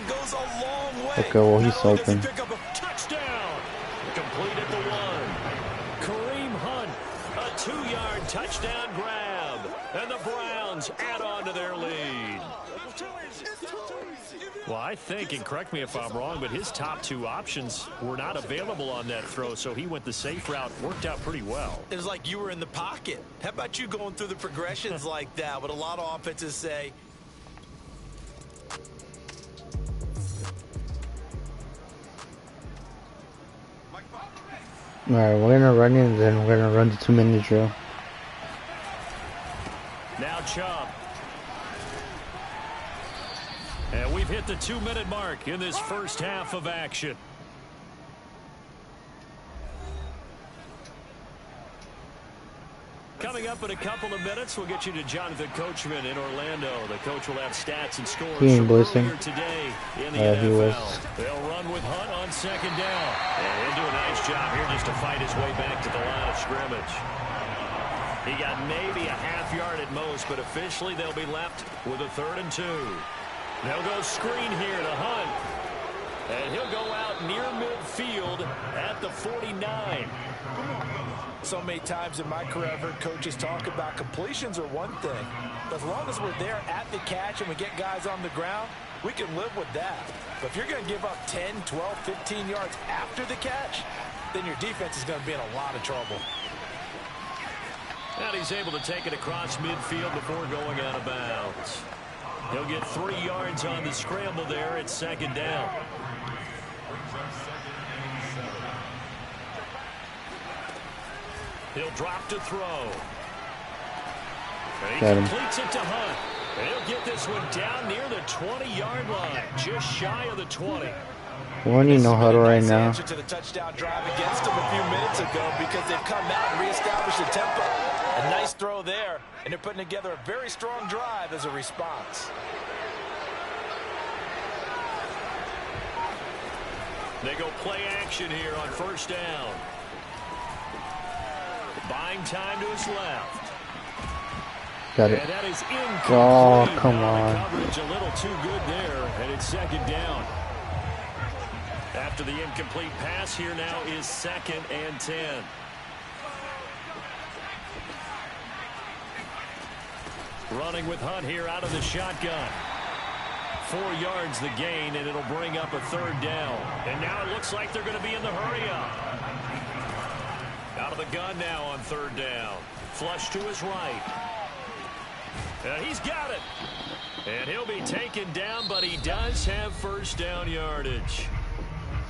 Goes a long way. Okay, well, he's open. Touchdown! Complete at the 1. Kareem Hunt, a 2-yard touchdown grab. And the Browns add on to their lead. Well, I think, and correct me if I'm wrong, but his top 2 options were not available on that throw, so he went the safe route. Worked out pretty well. It was like you were in the pocket. How about you going through the progressions like that? What a lot of offenses say. All right, we're gonna run it, and then we're gonna run the 2-minute drill. Now Chubb. And we've hit the 2-minute mark in this first half of action. Coming up in a couple of minutes, we'll get you to Jonathan Coachman in Orlando. The coach will have stats and scores He ain't from blitzing. earlier today in the NFL. He was. They'll run with Hunt on 2nd down. And he'll do a nice job here just to fight his way back to the line of scrimmage. He got maybe a half yard at most, but officially they'll be left with a 3rd and 2. They'll go screen here to Hunt. And he'll go out near midfield at the 49. So many times in my career, I've heard coaches talk about completions are one thing. But as long as we're there at the catch and we get guys on the ground, we can live with that. But if you're going to give up 10, 12, 15 yards after the catch, then your defense is going to be in a lot of trouble. And he's able to take it across midfield before going out of bounds. He'll get 3 yards on the scramble there at 2nd down. He'll drop to throw. And he completes it to Hunt. And he'll get this one down near the 20-yard line, just shy of the 20. We're in no huddle right now. To the touchdown drive against them a few minutes ago because they've come out and reestablished the tempo. A nice throw there, and they're putting together a very strong drive as a response. They go play action here on 1st down. Buying time to his left. Got it. And that is incomplete. Oh, come on. Coverage a little too good there, and it's 2nd down. After the incomplete pass, here now is 2nd and 10. Running with Hunt here out of the shotgun. 4 yards the gain, and it'll bring up a 3rd down. And now it looks like they're going to be in the hurry-up. Out of the gun now on 3rd down. Flush to his right. And he's got it. And he'll be taken down, but he does have 1st down yardage.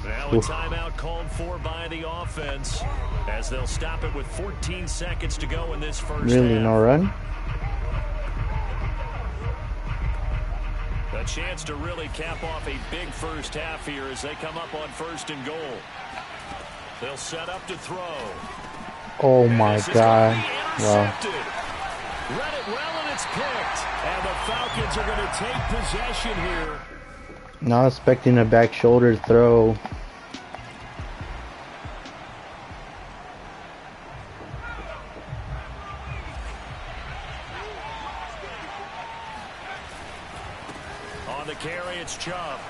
Now a timeout called for by the offense as they'll stop it with 14 seconds to go in this first half. Really, no run? A chance to really cap off a big first half here as they come up on 1st and goal. They'll set up to throw. Oh my God. Wow. Read it well and it's picked. And the Falcons are going to take possession here. Not expecting a back shoulder throw. On the carry, it's Chubb.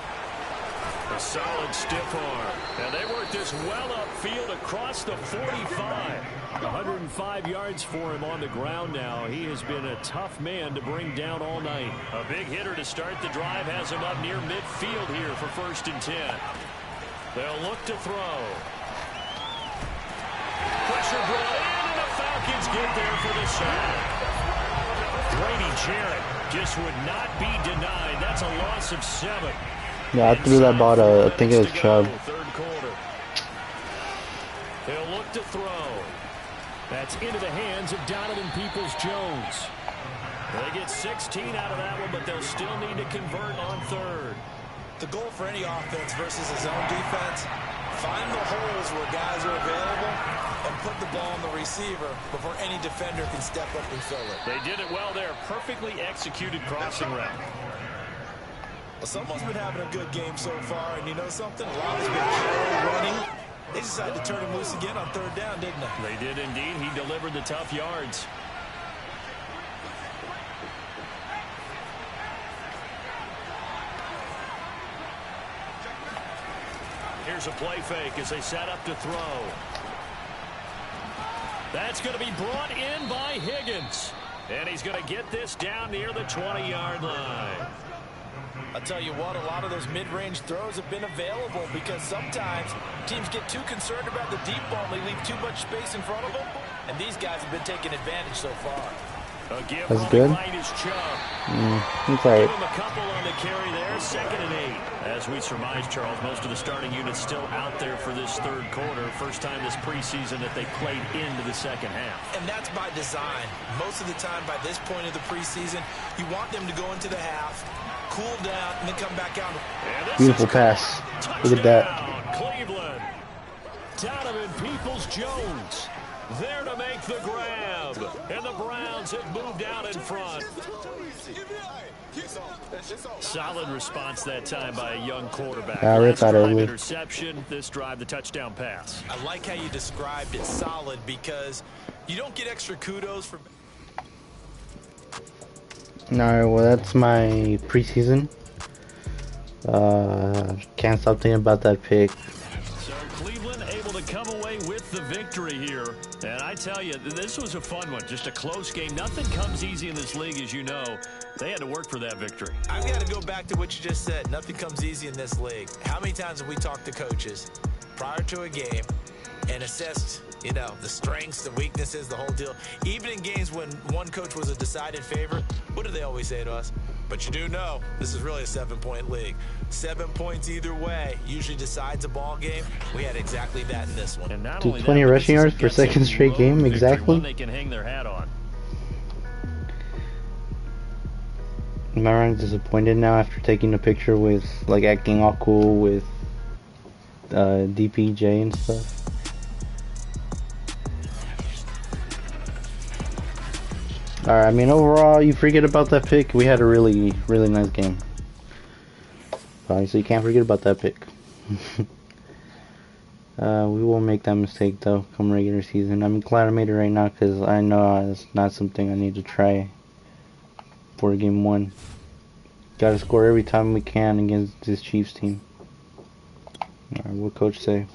A solid stiff arm. And they work this well upfield across the 45. 105 yards for him on the ground now. He has been a tough man to bring down all night. A big hitter to start the drive has him up near midfield here for 1st and 10. They'll look to throw. Pressure brought in, and the Falcons get there for the sack. Grady Jarrett just would not be denied. That's a loss of 7. Yeah, I threw that ball to, I think it was Chubb. 3rd quarter. They'll look to throw. That's into the hands of Donovan Peoples-Jones. They get 16 out of that one, but they'll still need to convert on 3rd. The goal for any offense versus a zone defense, find the holes where guys are available and put the ball on the receiver before any defender can step up and fill it. They did it well there. Perfectly executed crossing route. Well, someone's been having a good game so far, and you know something? A lot has been power running. They decided to turn him loose again on third down, didn't they? They did indeed. He delivered the tough yards. Here's a play fake as they set up to throw. That's going to be brought in by Higgins. And he's going to get this down near the 20-yard line. I'll tell you what, a lot of those mid-range throws have been available because sometimes teams get too concerned about the deep ball and they leave too much space in front of them. And these guys have been taking advantage so far. That's good. Right is Chubb. That's all right. Give him a couple on the carry there. 2nd and 8. As we surmise, Charles, most of the starting units still out there for this third quarter. First time this preseason that they played into the second half. And that's by design. Most of the time by this point of the preseason, you want them to go into the half, cool down, and then come back out. Beautiful pass. Look at that. Cleveland. Donovan Peoples-Jones there to make the grab. And the Browns have moved out in front. Solid response that time by a young quarterback. Last drive interception, this drive the touchdown pass. I like how you described it, solid, because you don't get extra kudos for... Alright, well that's my preseason. Can't stop thinking about that pick. So Cleveland able to come away with the victory here. And I tell you, this was a fun one. Just a close game. Nothing comes easy in this league, as you know. They had to work for that victory. I've got to go back to what you just said. Nothing comes easy in this league. How many times have we talked to coaches prior to a game and assessed, you know, the strengths, the weaknesses, the whole deal? Even in games when one coach was a decided favorite, what do they always say to us? But you do know this is really a 7-point league. 7 points either way usually decides a ball game. We had exactly that in this one. And not 20 rushing yards for second straight game, exactly. They can hang their hat on. Am I running disappointed now after taking a picture with, like, acting all cool with DPJ and stuff? Alright, I mean, overall, you forget about that pick. We had a really, really nice game. Obviously, you can't forget about that pick. We won't make that mistake, though, come regular season. I'm glad I made it right now, because I know it's not something I need to try for game 1. Gotta score every time we can against this Chiefs team. Alright, what coach say?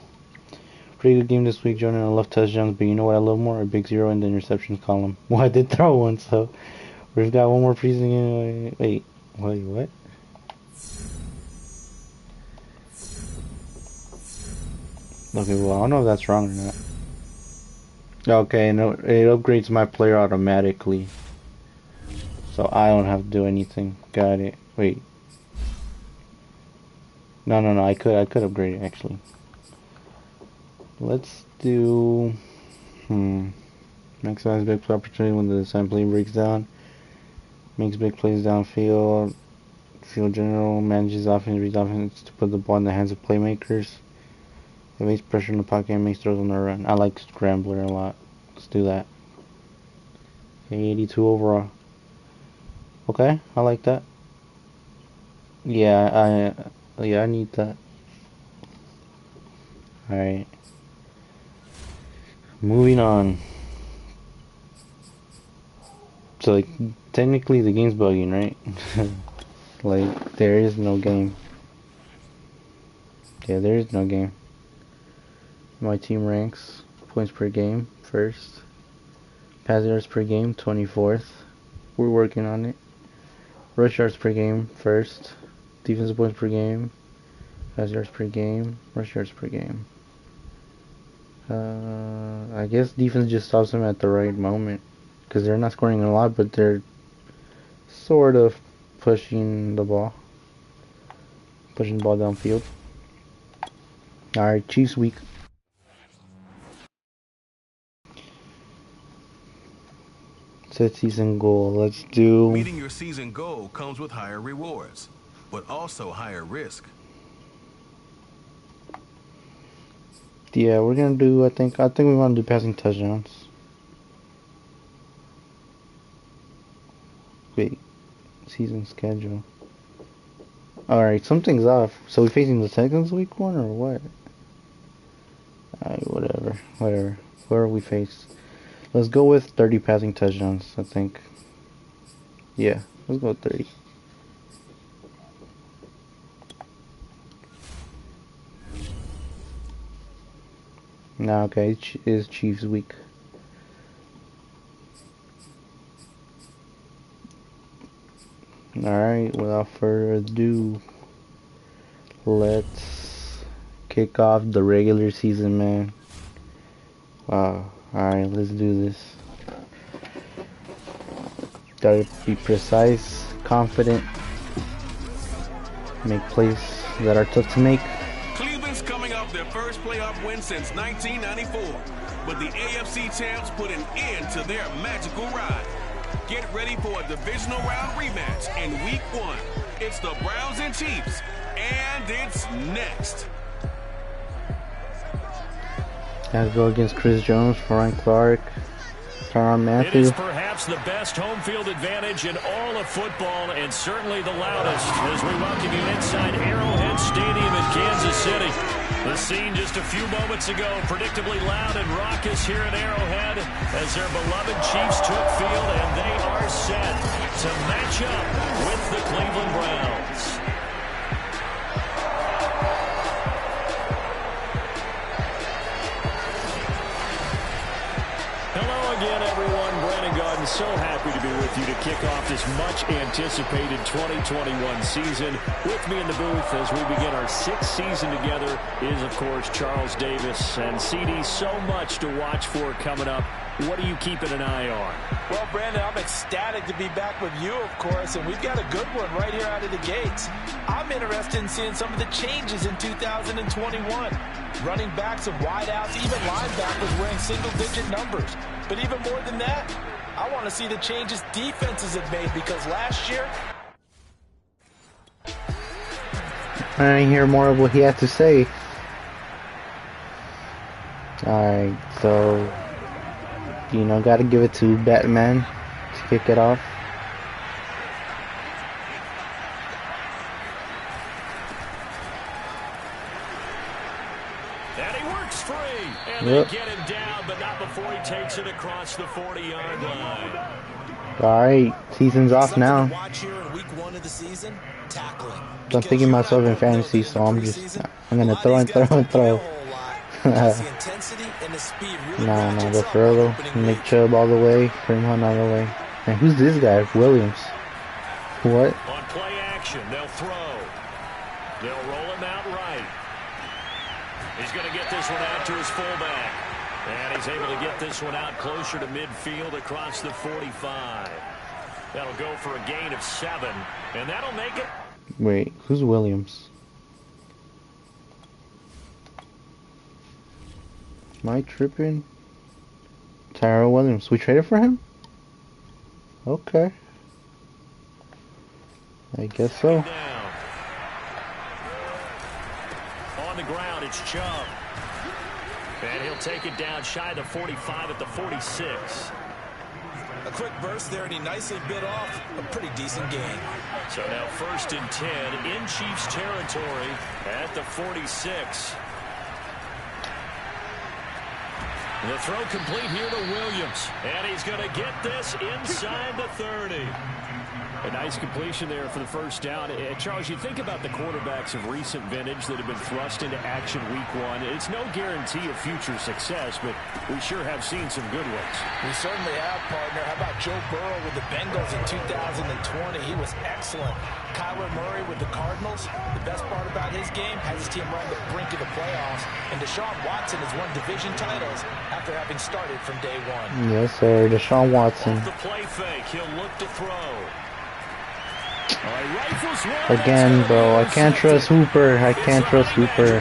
Pretty good game this week, Jordan. I love touchdowns, but you know what I love more? A big 0 in the interceptions column. Well, I did throw one, so we've got one more preseason game. Wait, what? Okay, well, I don't know if that's wrong or not. Okay, no, it upgrades my player automatically, so I don't have to do anything. Got it. Wait. No, I could upgrade it, actually. Let's do... Maximize big play opportunity when the assembly breaks down. Makes big plays downfield. Field general. Manages offense, reads offense to put the ball in the hands of playmakers. Evades pressure in the pocket and makes throws on the run. I like Scrambler a lot. Let's do that. Okay, 82 overall. Okay, I like that. Yeah, I need that. Alright. Moving on. So, like, technically the game's bugging, right? Like, there is no game. Yeah, there is no game. My team ranks points per game, first. Pass yards per game, 24th. We're working on it. Rush yards per game, first. Defensive points per game. Pass yards per game. Rush yards per game. I guess defense just stops them at the right moment. Because they're not scoring a lot, but they're sort of pushing the ball. Pushing the ball downfield. Alright, Chiefs week. Set season goal. Let's do... Meeting your season goal comes with higher rewards, but also higher risk. Yeah, we're gonna do, I think we want to do passing touchdowns. Wait, season schedule. Alright, something's off. So we facing the Texans week 1 or what? Alright, whatever. Whatever. Where we face? Let's go with 30 passing touchdowns, I think. Yeah, let's go with 30. Nah, okay, it is Chiefs week. Alright, without further ado, let's kick off the regular season, man. Wow. Alright, let's do this. Gotta be precise, confident, make plays that are tough to make. Cleveland's coming off their first playoff win since 1994, but the AFC champs put an end to their magical ride. Get ready for a divisional round rematch in week 1. It's the Browns and Chiefs, and it's next. Gotta go against Chris Jones, Ryan Clark, Tyrann Mathieu. It is perhaps the best home field advantage in all of football, and certainly the loudest as we welcome you inside Arrowhead Stadium in Kansas City. The scene just a few moments ago, predictably loud and raucous here at Arrowhead as their beloved Chiefs took field, and they are set to match up with the Cleveland Browns. Again, everyone, Brandon Gaudin, so happy to be with you to kick off this much-anticipated 2021 season. With me in the booth as we begin our 6th season together is, of course, Charles Davis. And, CD, so much to watch for coming up. What are you keeping an eye on? Well, Brandon, I'm ecstatic to be back with you, of course, and we've got a good one right here out of the gates. I'm interested in seeing some of the changes in 2021. Running backs and wideouts, even linebackers wearing single-digit numbers. But even more than that, I want to see the changes defenses have made, because last year... I didn't hear more of what he had to say. Alright, so, you know, gotta give it to Batman to kick it off. And he works free. And they get him down, but not before he takes it across the 40-yard line. Alright, season's off now. Watch here in week 1 of the season, tackling. I'm thinking myself in fantasy, so I'm gonna throw and throw and throw. No, go Furlough, Nick Chubb all the way, Kareem Hunt all the way. And who's this guy? Williams. What? On play action, they'll throw. They'll roll him out right. He's going to get this one out to his fullback. And he's able to get this one out closer to midfield across the 45. That'll go for a gain of 7. And that'll make it. Wait, who's Williams? Am I tripping? Tyrell Williams. We traded for him? Okay. I guess so. On the ground, it's Chubb. And he'll take it down shy of the 45 at the 46. A quick burst there, and he nicely bit off a pretty decent gain. So now 1st and 10 in Chiefs territory at the 46. The throw complete here to Williams. And he's going to get this inside the 30. A nice completion there for the first down. Charles, you think about the quarterbacks of recent vintage that have been thrust into action week 1. It's no guarantee of future success, but we sure have seen some good ones. We certainly have, partner. How about Joe Burrow with the Bengals in 2020? He was excellent. Kyler Murray with the Cardinals. The best part about his game has his team right on the brink of the playoffs. And Deshaun Watson has won division titles after having started from day 1. Yes, sir. Deshaun Watson. Off the play fake, he'll look to throw. Again, bro, I can't trust Hooper. I can't trust Hooper.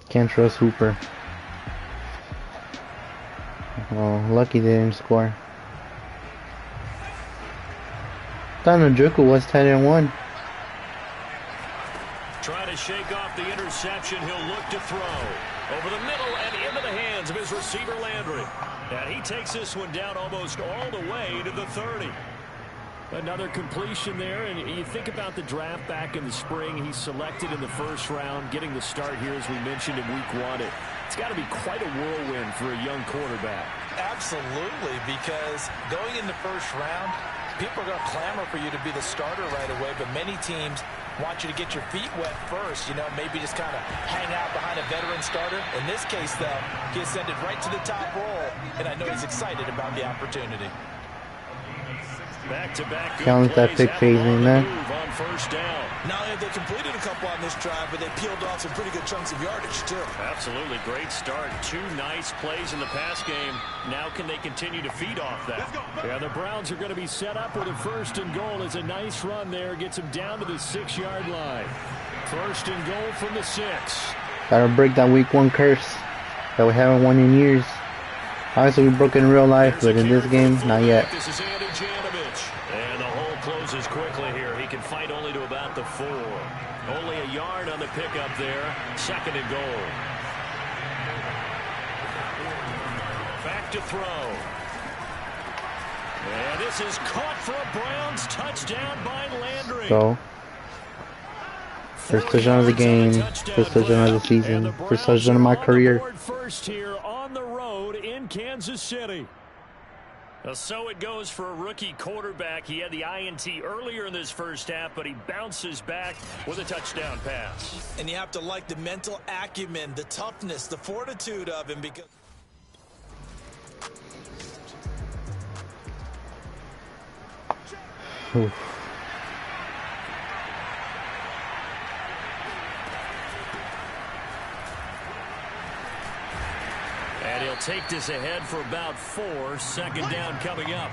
Can't trust Hooper. Oh, lucky they didn't score. Thought Njoku was 10-1. Trying to shake off the interception, he'll look to throw. Over the middle and into the hands of his receiver Landry. And he takes this one down almost all the way to the 30. Another completion there, and you think about the draft back in the spring. He's selected in the first round, getting the start here, as we mentioned, in week 1. It's got to be quite a whirlwind for a young quarterback. Absolutely, because going in the first round, people are going to clamor for you to be the starter right away, but many teams want you to get your feet wet first, maybe just kind of hang out behind a veteran starter. In this case, though, he ascended right to the top role, and I know he's excited about the opportunity. Back-to-back Counts that pick phase in there. On first down. Not only have they completed a couple on this drive, but they peeled off some pretty good chunks of yardage, too. Absolutely. Great start. 2 nice plays in the pass game. Now can they continue to feed off that? Yeah, the Browns are going to be set up with a 1st and goal. It's a nice run there. Gets them down to the 6-yard line. 1st and goal from the 6. Gotta break that week 1 curse that we haven't won in years. Obviously, we broke it in real life, but in this game, not yet. This is Andy Janovich. And the hole closes quickly here. He can fight only to about the 4. Only a yard on the pickup there. 2nd and goal. Back to throw. And this is caught for a Browns touchdown by Landry. So, first touchdown of the game, first touchdown of the season, first touchdown of my career. First here on the road in Kansas City. So it goes for a rookie quarterback. He had the INT earlier in this first half, but he bounces back with a touchdown pass. And you have to like the mental acumen, the toughness, the fortitude of him, because Oof. And he'll take this ahead for about 4. 2nd down coming up.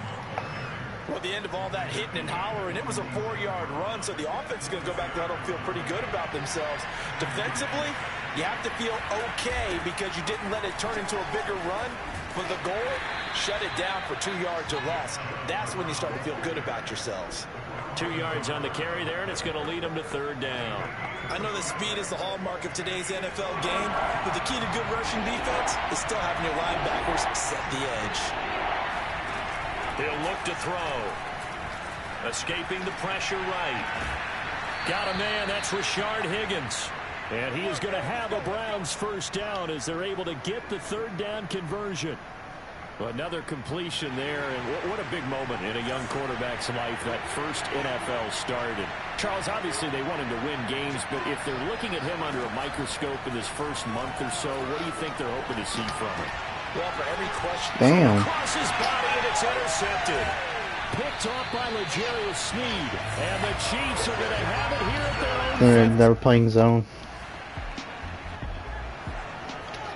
Well, the end of all that hitting and hollering, it was a 4-yard run, so the offense is going to go back to huddle, feel pretty good about themselves. Defensively, you have to feel okay because you didn't let it turn into a bigger run. For the goal, shut it down for 2 yards or less. That's when you start to feel good about yourselves. 2 yards on the carry there, and it's going to lead them to 3rd down. I know that speed is the hallmark of today's NFL game, but the key to good rushing defense is still having your linebackers set the edge. He'll look to throw. Escaping the pressure right. Got a man, that's Rashard Higgins. And he is going to have a Browns 1st down as they're able to get the 3rd down conversion. Another completion there, and what a big moment in a young quarterback's life, that first NFL start. And Charles, obviously they want him to win games, but if they're looking at him under a microscope in this first month or so, what do you think they're hoping to see from him? Well, for every question. Damn. Across his body, and it's intercepted. Picked off by L'Jarius Sneed. And the Chiefs are going to have it here at their own. They're playing zone.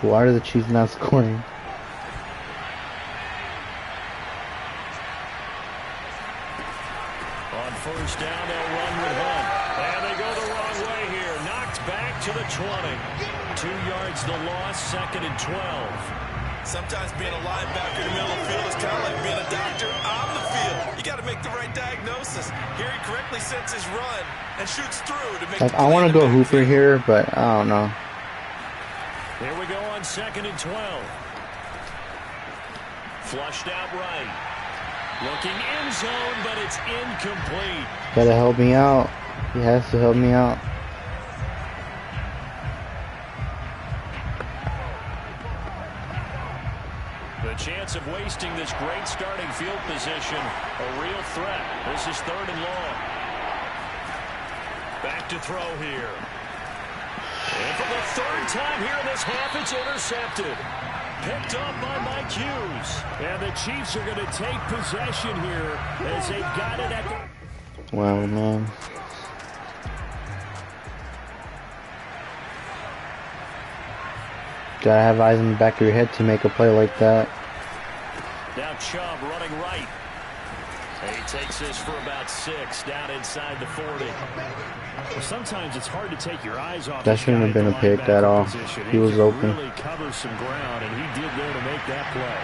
Why are the Chiefs not scoring? On 1st down, they'll run with Hunt. And they go the wrong way here. Knocked back to the 20. 2 yards the loss, 2nd and 12. Sometimes being a linebacker in the middle of the field is kind of like being a doctor on the field. You got to make the right diagnosis. Here he correctly sets his run and shoots through to make. Like, I want to go Hooper here, but I don't know. Here we go on 2nd and 12. Flushed out right. Looking in zone, but it's incomplete. Gotta help me out. He has to help me out. The chance of wasting this great starting field position, a real threat. This is 3rd and long. Back to throw here. And for the 3rd time here in this half, it's intercepted. Picked up by Mike Hughes. And the Chiefs are going to take possession here as they got it at the... Wow, man. Gotta have eyes in the back of your head to make a play like that. Now Chubb running right. And he takes this for about 6 down inside the 40. Well, sometimes it's hard to take your eyes off. That shouldn't have been a pick at all. He was open. Really covers some ground, and he did there to make that play.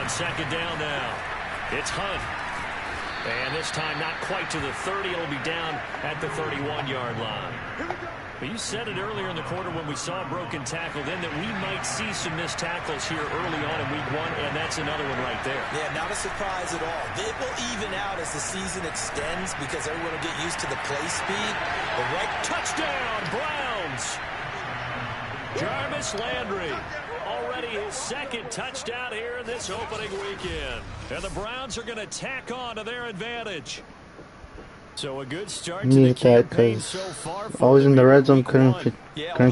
On 2nd down now, it's Hunt. And this time not quite to the 30. It'll be down at the 31-yard line. Well, you said it earlier in the quarter when we saw a broken tackle then that we might see some missed tackles here early on in week 1, and that's another one right there. Yeah, not a surprise at all. It will even out as the season extends because everyone will get used to the play speed. But right, touchdown, Browns! Jarvis Landry, already his second touchdown here in this opening weekend. And the Browns are going to tack on to their advantage. So a good start to the campaign so far. Always in the red zone, couldn't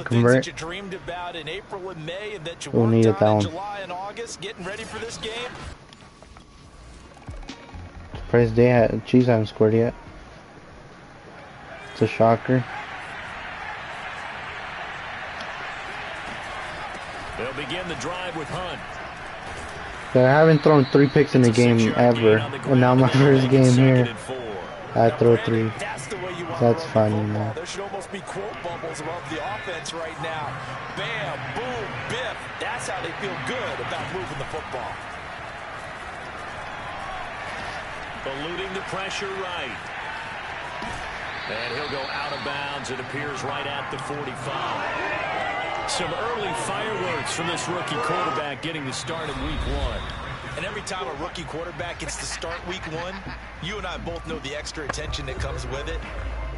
convert. That you dreamed about in April and May, and that you We'll need it on in down. July and August, getting ready for this game. Surprised Chiefs haven't scored yet. It's a shocker. They'll begin the drive with Hunt. I haven't thrown 3 picks in a game ever, and now my first game here, I throw 3. That's funny, man. There should almost be quote bubbles about the offense right now. Bam, boom, biff. That's how they feel good about moving the football. Eluding the pressure right. And he'll go out of bounds. It appears right at the 45. Some early fireworks from this rookie quarterback getting the start in week 1. And every time a rookie quarterback gets to start week 1, you and I both know the extra attention that comes with it.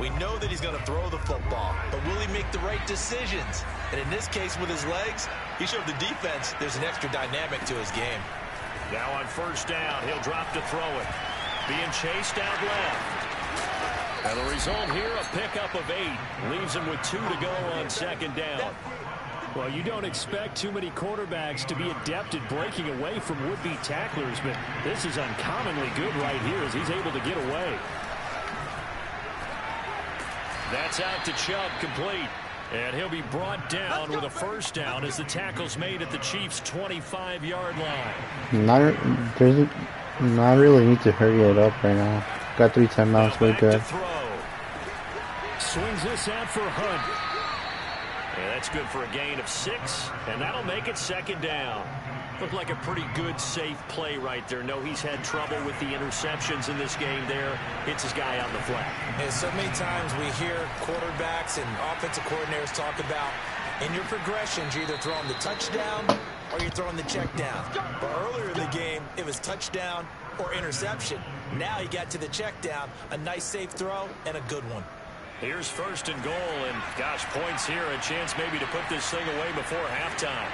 We know that he's going to throw the football, but will he make the right decisions? And in this case with his legs, he showed the defense there's an extra dynamic to his game. Now on first down, he'll drop to throw it. Being chased out left. And the result here, a pickup of 8. Leaves him with 2 to go on second down. Well, you don't expect too many quarterbacks to be adept at breaking away from would-be tacklers, but this is uncommonly good right here as he's able to get away. That's out to Chubb, complete. And he'll be brought down with a first down as the tackle's made at the Chiefs' 25-yard line. Not really need to hurry it up right now. Got 3 timeouts, we're good. Swings this out for Hunt. Yeah, that's good for a gain of 6, and that'll make it second down. Looked like a pretty good, safe play right there. No, he's had trouble with the interceptions in this game there. Hits his guy out in the flat. And so many times we hear quarterbacks and offensive coordinators talk about, in your progressions, you're either throwing the touchdown or you're throwing the check down. But earlier in the game, it was touchdown or interception. Now he got to the check down, a nice safe throw, and a good one. Here's first and goal, and gosh, points here, a chance maybe to put this thing away before halftime.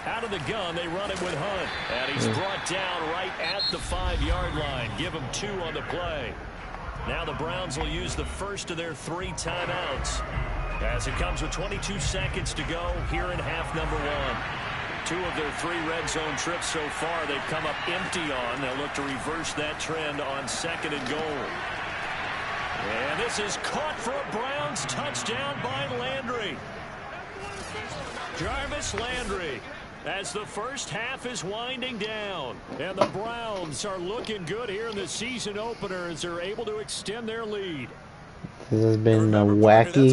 Out of the gun, they run it with Hunt, and he's brought down right at the 5-yard line. Give him 2 on the play. Now the Browns will use the first of their 3 timeouts as it comes with 22 seconds to go here in half number 1. 2 of their 3 red zone trips so far they've come up empty on. They'll look to reverse that trend on second and goal. And this is caught for a Browns touchdown by Landry. Jarvis Landry. As the first half is winding down. And the Browns are looking good here in the season opener as they're able to extend their lead. This has been a wacky,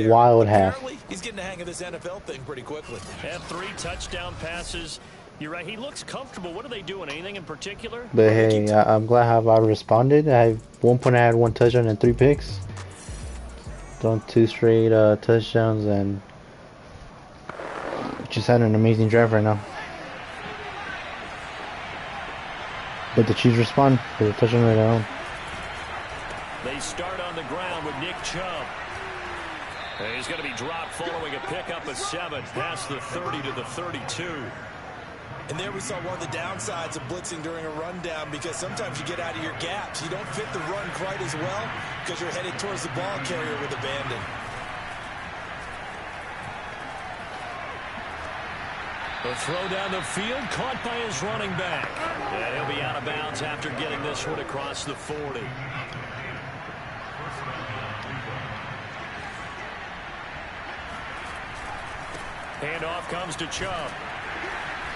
wild half. He's getting the hang of this NFL thing pretty quickly. Had 3 touchdown passes. You're right, he looks comfortable. What are they doing? Anything in particular? But hey, I'm glad how I responded. At one point I had 1 touchdown and 3 picks. Done 2 straight touchdowns and just had an amazing drive right now. But the Chiefs respond for the touchdown right now. They start on the ground with Nick Chubb. And he's going to be dropped following a pickup of 7 past the 30 to the 32. And there we saw one of the downsides of blitzing during a rundown, because sometimes you get out of your gaps. You don't fit the run quite as well because you're headed towards the ball carrier with abandon. The throw down the field, caught by his running back. And he'll be out of bounds after getting this one across the 40. Handoff comes to Chubb.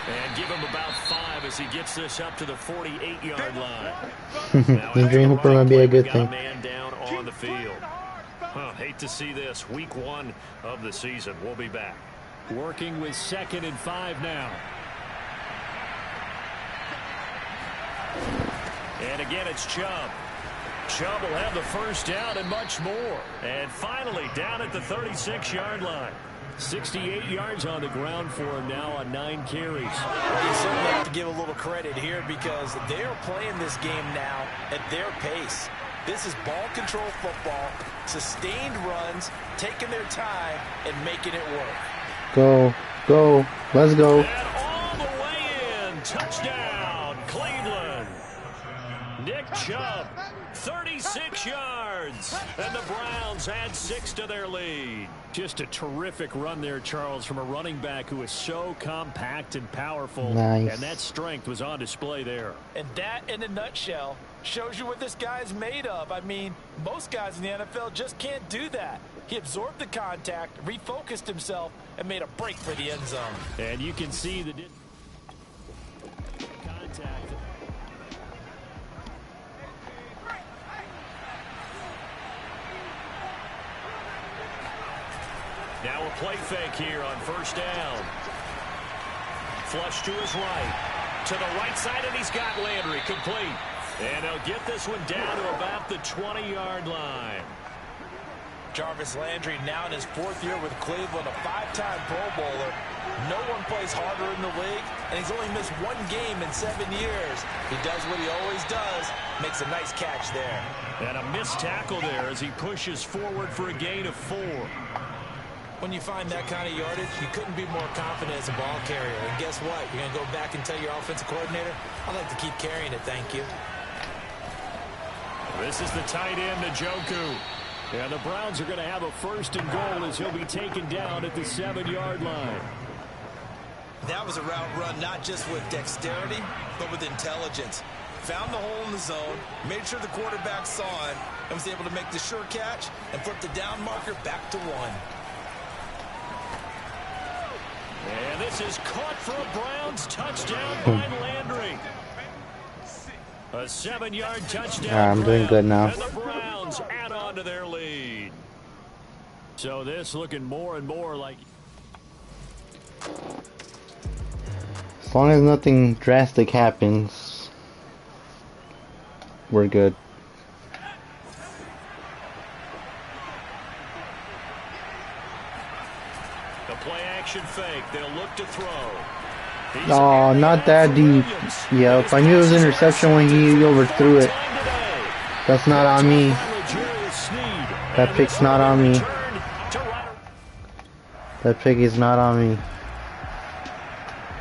And give him about 5 as he gets this up to the 48-yard line. The Dream Hooper might be a good thing. Man down on the field. Hate to see this. Week 1 of the season. We'll be back. Working with 2nd and 5 now. And again, it's Chubb. Chubb will have the first down and much more. And finally, down at the 36-yard line. 68 yards on the ground for him now on 9 carries. Well, you certainly have to give a little credit here because they're playing this game now at their pace. This is ball control football, sustained runs, taking their time, and making it work. Go, go, let's go. And all the way in. Touchdown, Cleveland. Nick Chubb, 36 yards. And the Browns add 6 to their lead. Just a terrific run there, Charles, from a running back who is so compact and powerful. Nice. And that strength was on display there. And that, in a nutshell, shows you what this guy's made of. I mean, most guys in the NFL just can't do that. He absorbed the contact, refocused himself, and made a break for the end zone. And you can see the contact. Now a play fake here on first down. Flush to his right. To the right side, and he's got Landry complete. And he'll get this one down to about the 20-yard line. Jarvis Landry now in his 4th year with Cleveland, a 5-time Pro Bowler. No one plays harder in the league, and he's only missed 1 game in 7 years. He does what he always does, makes a nice catch there. And a missed tackle there as he pushes forward for a gain of 4. When you find that kind of yardage, you couldn't be more confident as a ball carrier. And guess what? You're going to go back and tell your offensive coordinator, I'd like to keep carrying it, thank you. This is the tight end, Njoku. And the Browns are going to have a 1st and goal as he'll be taken down at the 7-yard line. That was a route run not just with dexterity, but with intelligence. Found the hole in the zone, made sure the quarterback saw it, and was able to make the sure catch and flip the down marker back to 1. And this is caught for a Browns touchdown by Landry. A 7-yard touchdown. I'm doing good now. And the Browns add on to their lead. So this looking more and more like... As long as nothing drastic happens, we're good. The play action fake. They'll look to throw. Oh, not that deep. Yep, I knew it was interception when he overthrew it. That's not on me. That pick's not on me. That pick is not on me.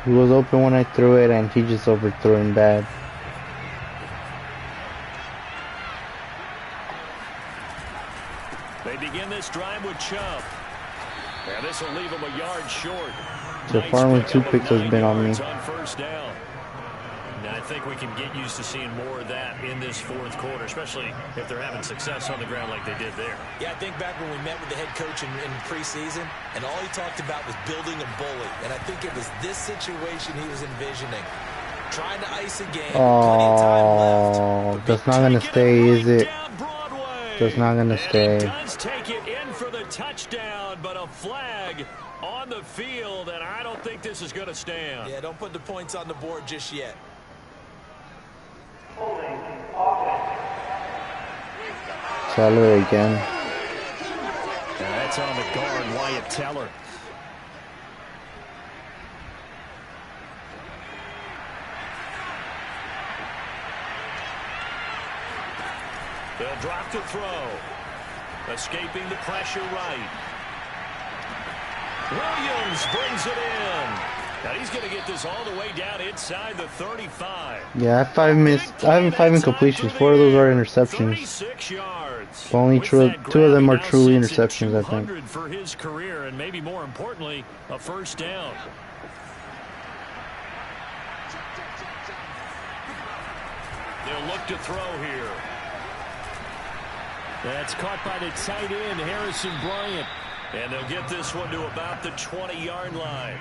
He was open when I threw it, and he just overthrew him bad. They begin this drive with Chubb. And this will leave him a yard short. So far, only 2 picks has been on me. On first down. Now, I think we can get used to seeing more of that in this 4th quarter, especially if they're having success on the ground like they did there. Yeah, I think back when we met with the head coach in preseason, and all he talked about was building a bully. And I think it was this situation he was envisioning. Trying to ice a game, plenty of time left. That's not going to stay, is it? That's not going to stay. He does take it in for the touchdown, but a flag on the field, and I don't think this is going to stand. Yeah, don't put the points on the board just yet. Teller again. And that's on the guard, Wyatt Teller. They'll drop to throw. Escaping the pressure right. Williams brings it in. Now he's going to get this all the way down inside the 35. Yeah, I have 5 incompletions. 4 of those are interceptions. 36 yards. But only 2 of them are truly interceptions, I think. For his career, and maybe more importantly, a first down. They'll look to throw here. That's caught by the tight end, Harrison Bryant. And they'll get this one to about the 20-yard line.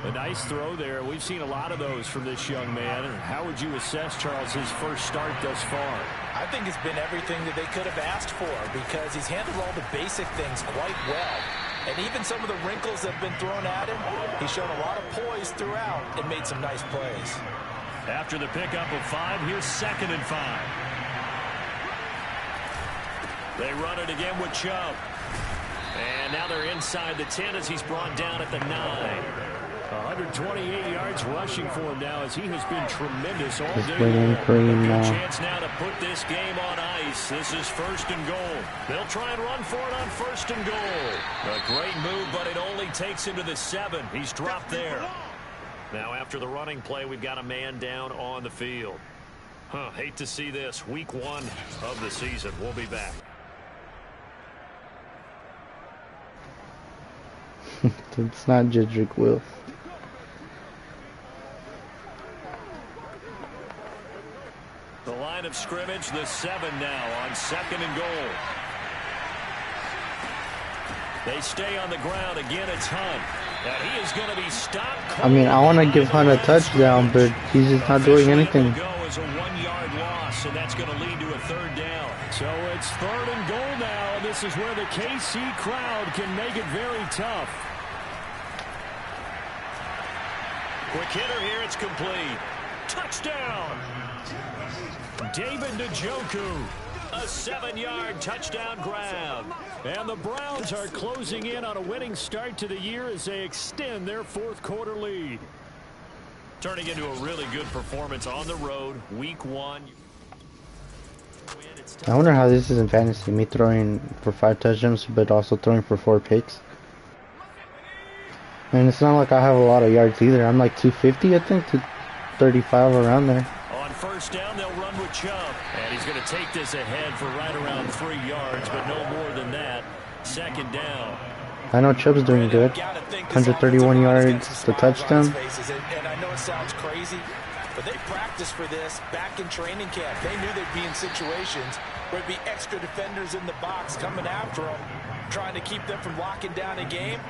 A nice throw there. We've seen a lot of those from this young man. How would you assess, Charles, his first start thus far? I think it's been everything that they could have asked for because he's handled all the basic things quite well. And even some of the wrinkles that have been thrown at him, he's shown a lot of poise throughout and made some nice plays. After the pickup of 5, here's 2nd and 5. They run it again with Chubb. And now they're inside the 10 as he's brought down at the 9. 128 yards rushing for him now as he has been tremendous all day long. A good chance now to put this game on ice. This is 1st and goal. They'll try and run for it on 1st and goal. A great move, but it only takes him to the 7. He's dropped there. Now after the running play, we've got a man down on the field. Hate to see this. Week 1 of the season. We'll be back. It's not Jedrick Will. The line of scrimmage, the 7 now on 2nd and goal. They stay on the ground. Again, it's Hunt. And he is going to be stopped. I mean, I want to give Hunt a touchdown, but he's just not doing anything. Go as a 1-yard loss, and that's going to lead to a 3rd down. So it's 3rd and goal now. This is where the KC crowd can make it very tough. Quick hitter here, it's complete. Touchdown! David Njoku, a 7-yard touchdown grab. And the Browns are closing in on a winning start to the year as they extend their 4th quarter lead. Turning into a really good performance on the road, week 1. I wonder how this is in fantasy. Me throwing for 5 touchdowns, but also throwing for 4 picks. And it's not like I have a lot of yards either. I'm like 250, I think, 235 around there. On 1st down, they'll run with Chubb. And he's going to take this ahead for right around 3 yards, but no more than that. 2nd down. I know Chubb's doing good. 131 yards, the touchdown. And I know it sounds crazy, but they practiced for this back in training camp. They knew they'd be in situations where there'd be extra defenders in the box coming after them, trying to keep them from locking down a game.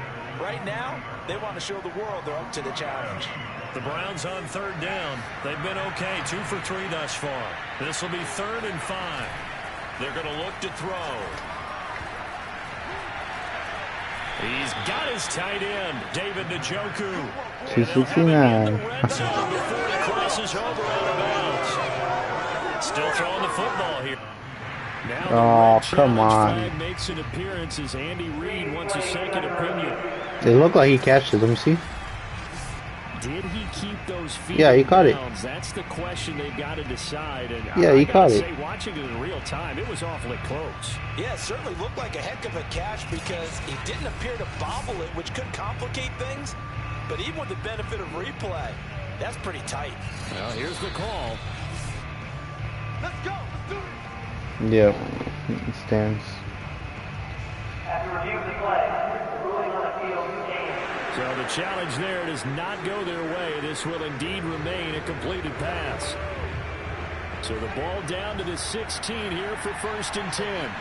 Right now, they want to show the world they're up to the challenge. The Browns on 3rd down. They've been okay, 2 for 3 thus far. This will be 3rd and 5. They're going to look to throw. He's got his tight end, David Njoku. 269. Before he crosses over out of bounds. Still throwing the football here. Oh, come on. Makes an appearance as Andy Reid wants a second opinion. It looked like he catched it. Let me see. Did he keep those feet? Yeah, he caught it. That's the question they've got to decide. And yeah, he caught it. Watching it in real time, it was awfully close. Yeah, it certainly looked like a heck of a catch because he didn't appear to bobble it, which could complicate things. But even with the benefit of replay, that's pretty tight. Well, here's the call. Let's go. Let's do it. Yeah, it stands. So the challenge there does not go their way. This will indeed remain a completed pass. So the ball down to the 16 here for 1st and 10.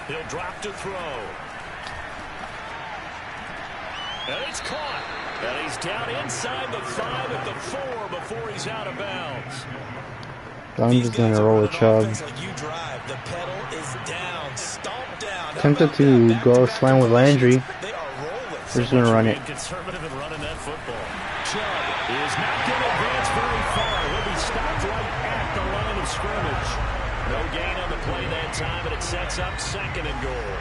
He'll drop to throw. And it's caught. And he's down inside the 5 at the 4 before he's out of bounds. I'm just going to roll with Chubb. Tempted to go slam with Landry. We're just going to run it. Conservative in running that football. Chubb is not going to advance very far. He'll be stopped right at the line of scrimmage. No gain on the play that time, and it sets up 2nd and goal.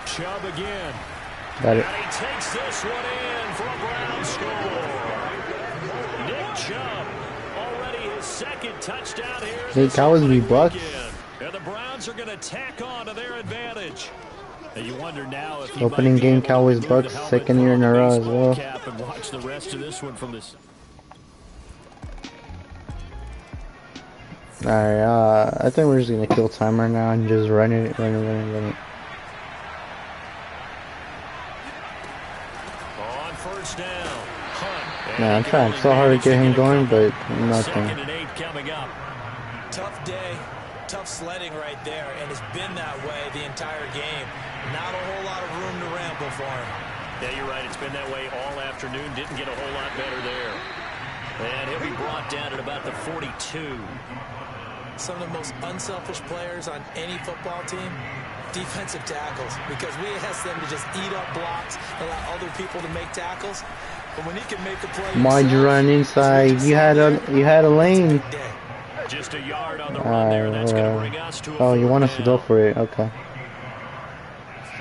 Chubb again. Got it. And he takes this one in for a Brown score. Nick Chubb, already his 2nd touchdown here. Hey, Cowboys be Bucks. And the Browns are going to tack on to their advantage. And you wonder now if opening game Cowboys Bucks, 2nd year in a row as well. And watch the rest of this one from this. Alright, I think we're just gonna kill time right now and just run it. On first down, Hunt. Man, I'm trying so hard to get him going, but nothing. 2nd and 8 coming up. Tough day, tough sledding right there, and it's been that way the entire game. Not a whole lot of room to ramble for him. Yeah, you're right. It's been that way all afternoon. Didn't get a whole lot better there. And he'll be brought down at about the 42. Some of the most unselfish players on any football team, defensive tackles, because we ask them to just eat up blocks, allow other people to make tackles. But when he can make a play, Why'd you run inside? You had a lane. Just a yard on the run there. That's going to bring us to a oh, you want us to down. go for it? Okay.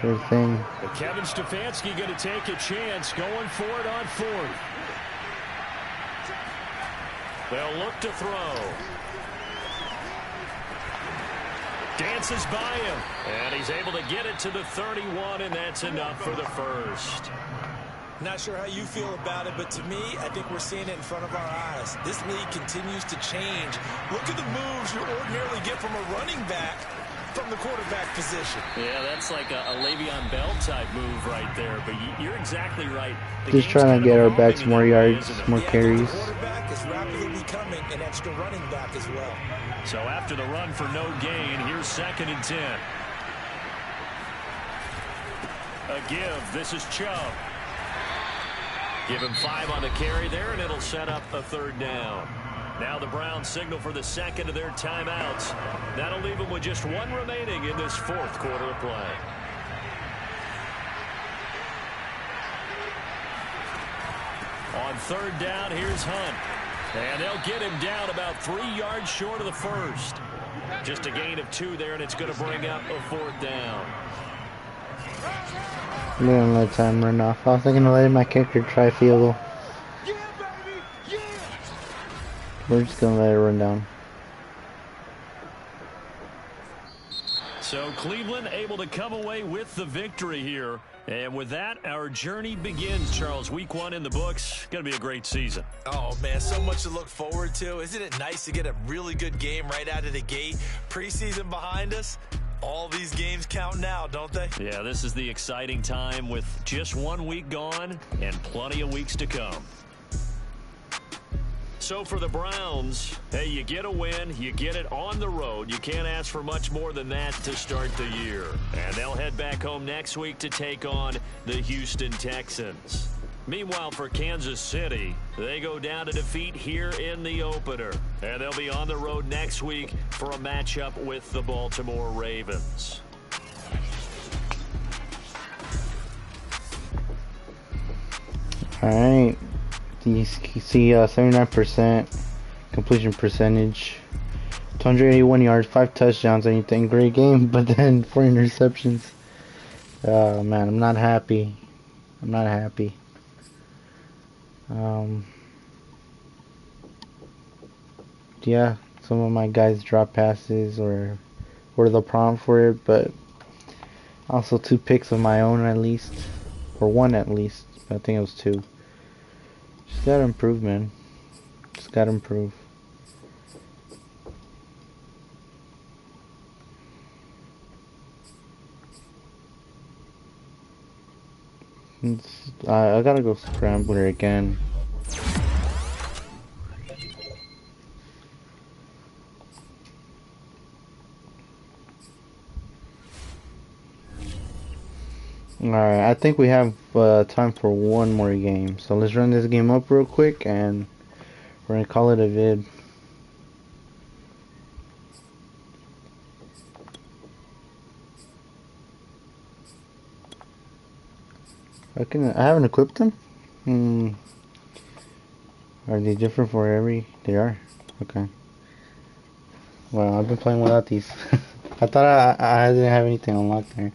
Sure thing. But Kevin Stefanski going to take a chance going for it on 4th. They'll look to throw. Dances by him. And he's able to get it to the 31, and that's enough for the first. Not sure how you feel about it, but to me, I think we're seeing it in front of our eyes. This league continues to change. Look at the moves you ordinarily get from a running back from the quarterback position. Yeah, that's like a Le'Veon Bell type move right there, but you're exactly right. Just trying to get our backs more yards, more carries. The quarterback is rapidly becoming an extra running back as well. So after the run for no gain, here's 2nd and 10. A give. This is Chubb. Give him 5 on the carry there, and it'll set up a 3rd down. Now the Browns signal for the 2nd of their timeouts. That'll leave them with just 1 remaining in this 4th quarter of play. On 3rd down, here's Hunt. And they'll get him down about 3 yards short of the first. Just a gain of 2 there, and it's going to bring up a 4th down. I'm gonna let time run off. I was thinking of letting my character try field goal. We're just gonna let it run down. So Cleveland able to come away with the victory here. And with that, our journey begins, Charles. Week 1 in the books. Going to be a great season. Oh, man, so much to look forward to. Isn't it nice to get a really good game right out of the gate? Preseason behind us. All these games count now, don't they? Yeah, this is the exciting time with just 1 week gone and plenty of weeks to come. So for the Browns, hey, you get a win, you get it on the road. You can't ask for much more than that to start the year. And they'll head back home next week to take on the Houston Texans. Meanwhile, for Kansas City, they go down to defeat here in the opener. And they'll be on the road next week for a matchup with the Baltimore Ravens. All right. You see 79% completion percentage, 281 yards, 5 touchdowns, anything. Great game, but then 4 interceptions. Oh, man, I'm not happy. I'm not happy. Yeah, some of my guys drop passes or were the prompt for it, but also 2 picks of my own at least, or 1 at least. I think it was 2. Just gotta improve, man. Just gotta improve. I gotta go scrambler again. Alright, I think we have time for 1 more game. So let's run this game up real quick and we're gonna call it a vid. I haven't equipped them? Are they different for every? They are? Okay. Well, I've been playing without these. I thought I didn't have anything unlocked there.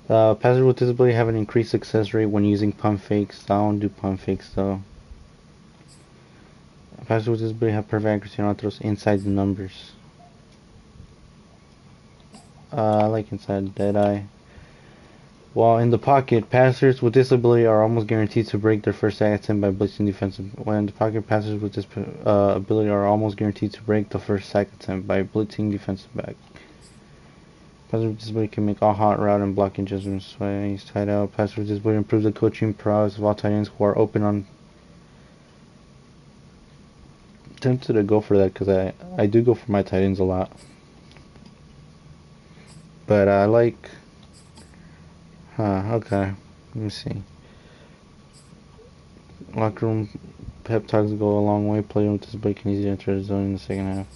Passers with disability have an increased success rate when using pump fakes. I don't do pump fakes though. Passers with disability have perfect accuracy on throws inside the numbers. I like inside Deadeye. While in the pocket, passers with disability are almost guaranteed to break their first sack attempt by blitzing defensive. When in the pocket, passers with this ability are almost guaranteed to break the first sack attempt by blitzing defensive back. Passive disability can make all hot route and blocking judgments. When he's tied out, passive disability improves the coaching prowess of all tight ends who are open on. Tempted to go for that because I do go for my tight ends a lot. But I like. Okay. Let me see. Locker room pep talks go a long way. Player with disability can easily enter the zone in the second half.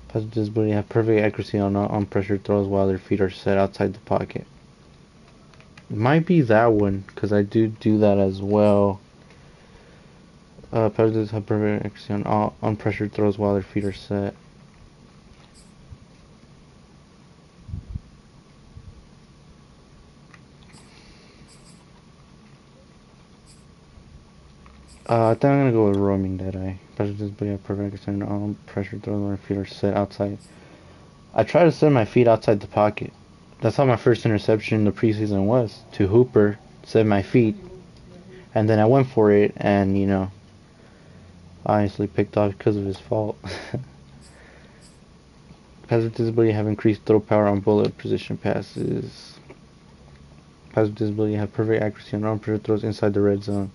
Players with disability have perfect accuracy on pressure throws while their feet are set outside the pocket. It might be that one because I do that as well. Players have perfect accuracy on pressure throws while their feet are set. I think I'm gonna go with roaming Deadeye. Players with have perfect accuracy on pressure throws while their feet are set outside. I try to set my feet outside the pocket. That's how my first interception in the preseason was. To Hooper, set my feet, and then I went for it, and obviously picked off because of his fault. Pass with disability have increased throw power on bullet position passes. Pass with disability have perfect accuracy on on-pressure throws inside the red zone.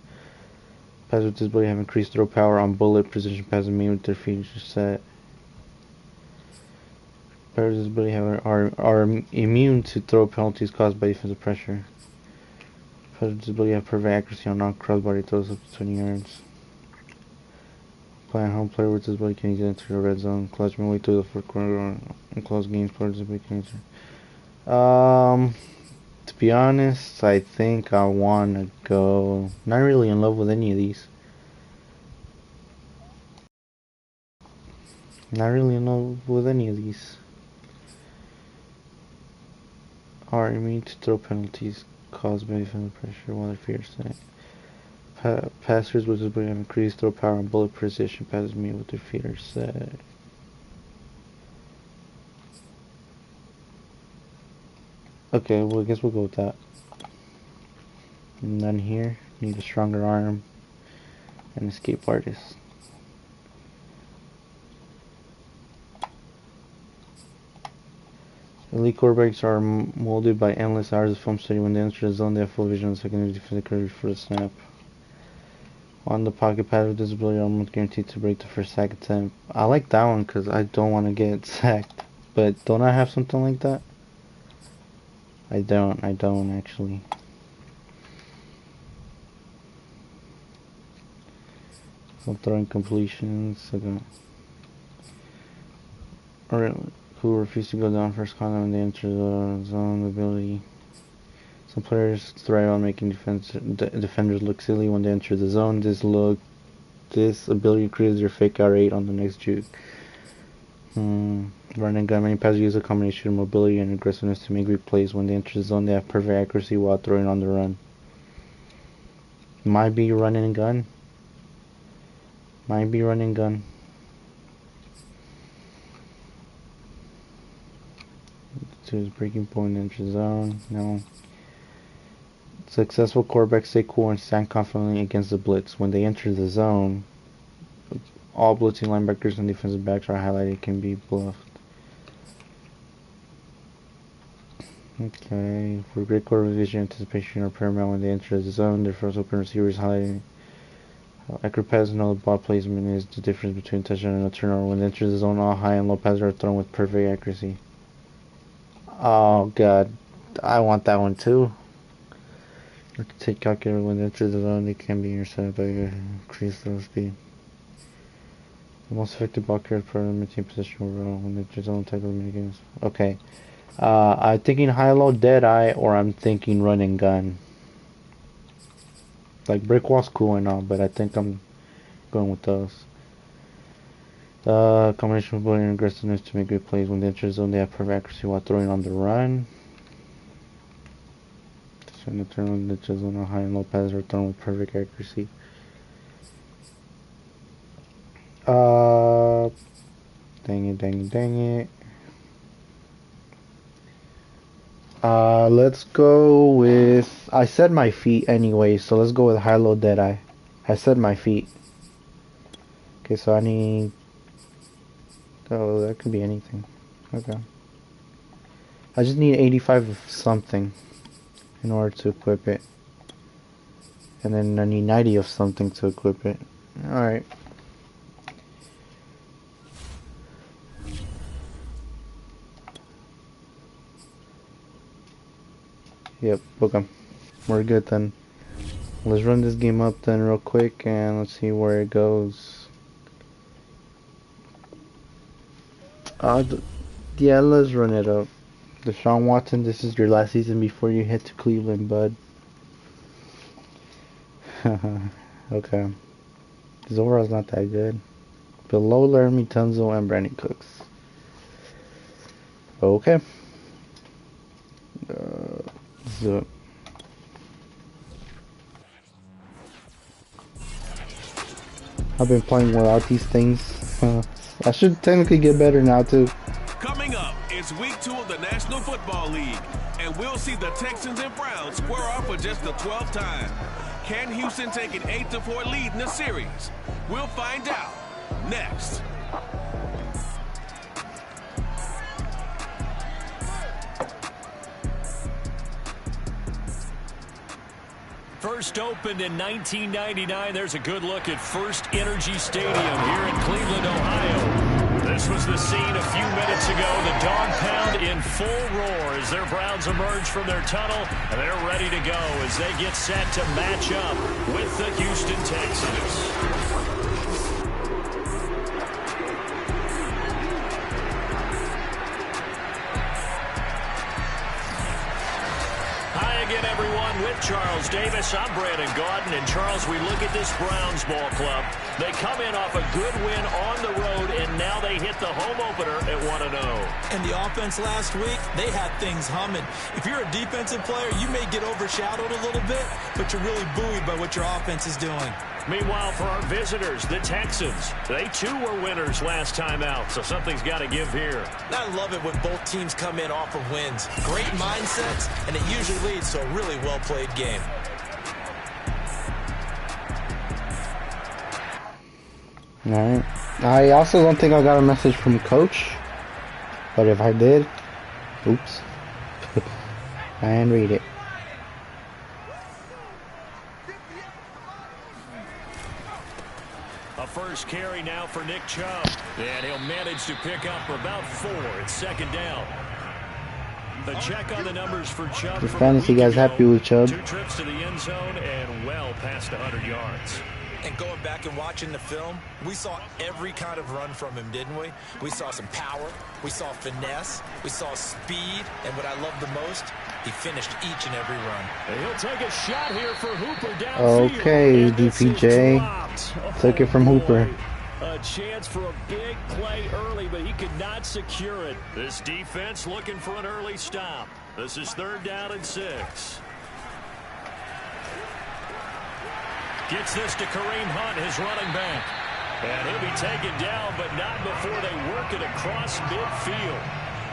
Pass with disability have increased throw power on bullet position passes made with their feet set. Players with disability are immune to throw penalties caused by defensive pressure. Players with disability have perfect accuracy on non-crossbody throws up to 20 yards. Playing home, player with disability can easily enter the red zone. Clutch midway through the fourth quarter in close games. Player with disability can enter. To be honest, I think I want to go. Not really in love with any of these. Not really in love with any of these. Are immune to throw penalties caused by defensive pressure while their feet are set. Passers with disability have increased throw power and bullet precision passes made with their feet are set. Okay, well I guess we'll go with that. And then here, need a stronger arm and escape artist. Elite quarterbacks are molded by endless hours of film study. When they enter the zone, they have full vision on the secondary defensive coverage for the snap. On the pocket pass with disability, almost guaranteed to break the first sack attempt. I like that one because I don't want to get sacked. But don't I have something like that? I don't actually. So throwing completions. Okay. Alright, who refuse to go down first contact when they enter the zone ability. Some players thrive on making defenders look silly when they enter the zone. This ability creates your fake out 8 on the next juke. Run and gun. Many passers use a combination of mobility and aggressiveness to make big plays. When they enter the zone, they have perfect accuracy while throwing on the run. Might be running and gun. Might be running gun. To his breaking point, enter the zone. No. Successful quarterbacks stay cool and stand confidently against the blitz. When they enter the zone, all blitzing linebackers and defensive backs are highlighted, can be bluffed. Okay, for great quarterback vision, anticipation are paramount when they enter the zone. Their first open receiver is highlighted. Accurate pass and all ball placement is the difference between touchdown and a turnover. When they enter the zone, all high and low passes are thrown with perfect accuracy. Oh god, I want that one too. You can take calculator when they enter the zone, they can be intercepted by increased throw speed. The most effective ball carrier for maintain position overall when they enter the zone type of minigames. Okay. I'm thinking high-low Deadeye, or I'm thinking run and gun. Like brick wall's cool and all, but I think I'm going with those. Combination of ability and aggressiveness to make good plays. When they enter the zone, they have perfect accuracy while throwing on the run. So the turn on the zone, high and low passes are thrown with perfect accuracy. Dang it. Let's go with. I said my feet anyway, so let's go with high-low Deadeye. I said my feet. Okay, so I need. Oh, that could be anything. Okay. I just need 85 of something in order to equip it. And then I need 90 of something to equip it. Alright. Yep, okay. We're good then. Let's run this game up then real quick and let's see where it goes. Yeah, let's run it up. Deshaun Watson, this is your last season before you head to Cleveland, bud. Okay. His overall's not that good. Below Laramie Tunzel and Brandon Cooks. Okay. So I've been playing without these things. I should technically get better now too. Coming up is week 2 of the National Football League, and we'll see the Texans and Browns square off for just the 12th time. Can Houston take an 8-4 lead in the series? We'll find out next. First opened in 1999. There's a good look at First Energy Stadium here in Cleveland, Ohio. This was the scene a few minutes ago. The dog pound in full roar as their Browns emerge from their tunnel, and they're ready to go as they get set to match up with the Houston Texans. Everyone, with Charles Davis, I'm Brandon Gaudin, and Charles, we look at this Browns ball club. They come in off a good win on the road, and now they hit the home opener at 1-0. And the offense last week, they had things humming. If you're a defensive player, you may get overshadowed a little bit, but you're really buoyed by what your offense is doing. Meanwhile, for our visitors, the Texans, they too were winners last time out, so something's got to give here. I love it when both teams come in off of wins. Great mindsets, and it usually leads to a really well-played game. Alright. I also don't think I got a message from Coach, but if I did, oops, I didn't read it. A first carry now for Nick Chubb. And he'll manage to pick up about 4. It's second down. The check on the numbers for Chubb. The fantasy guys happy with Chubb. 2 trips to the end zone and well past 100 yards. And going back and watching the film, we saw every kind of run from him, didn't we? We saw some power, we saw finesse, we saw speed, and what I love the most, he finished each and every run. And he'll take a shot here for Hooper downfield. Okay, DPJ. Took it from Hooper. A chance for a big play early, but he could not secure it. This defense looking for an early stop. This is 3rd down and 6. Gets this to Kareem Hunt, his running back. And he'll be taken down, but not before they work it across midfield.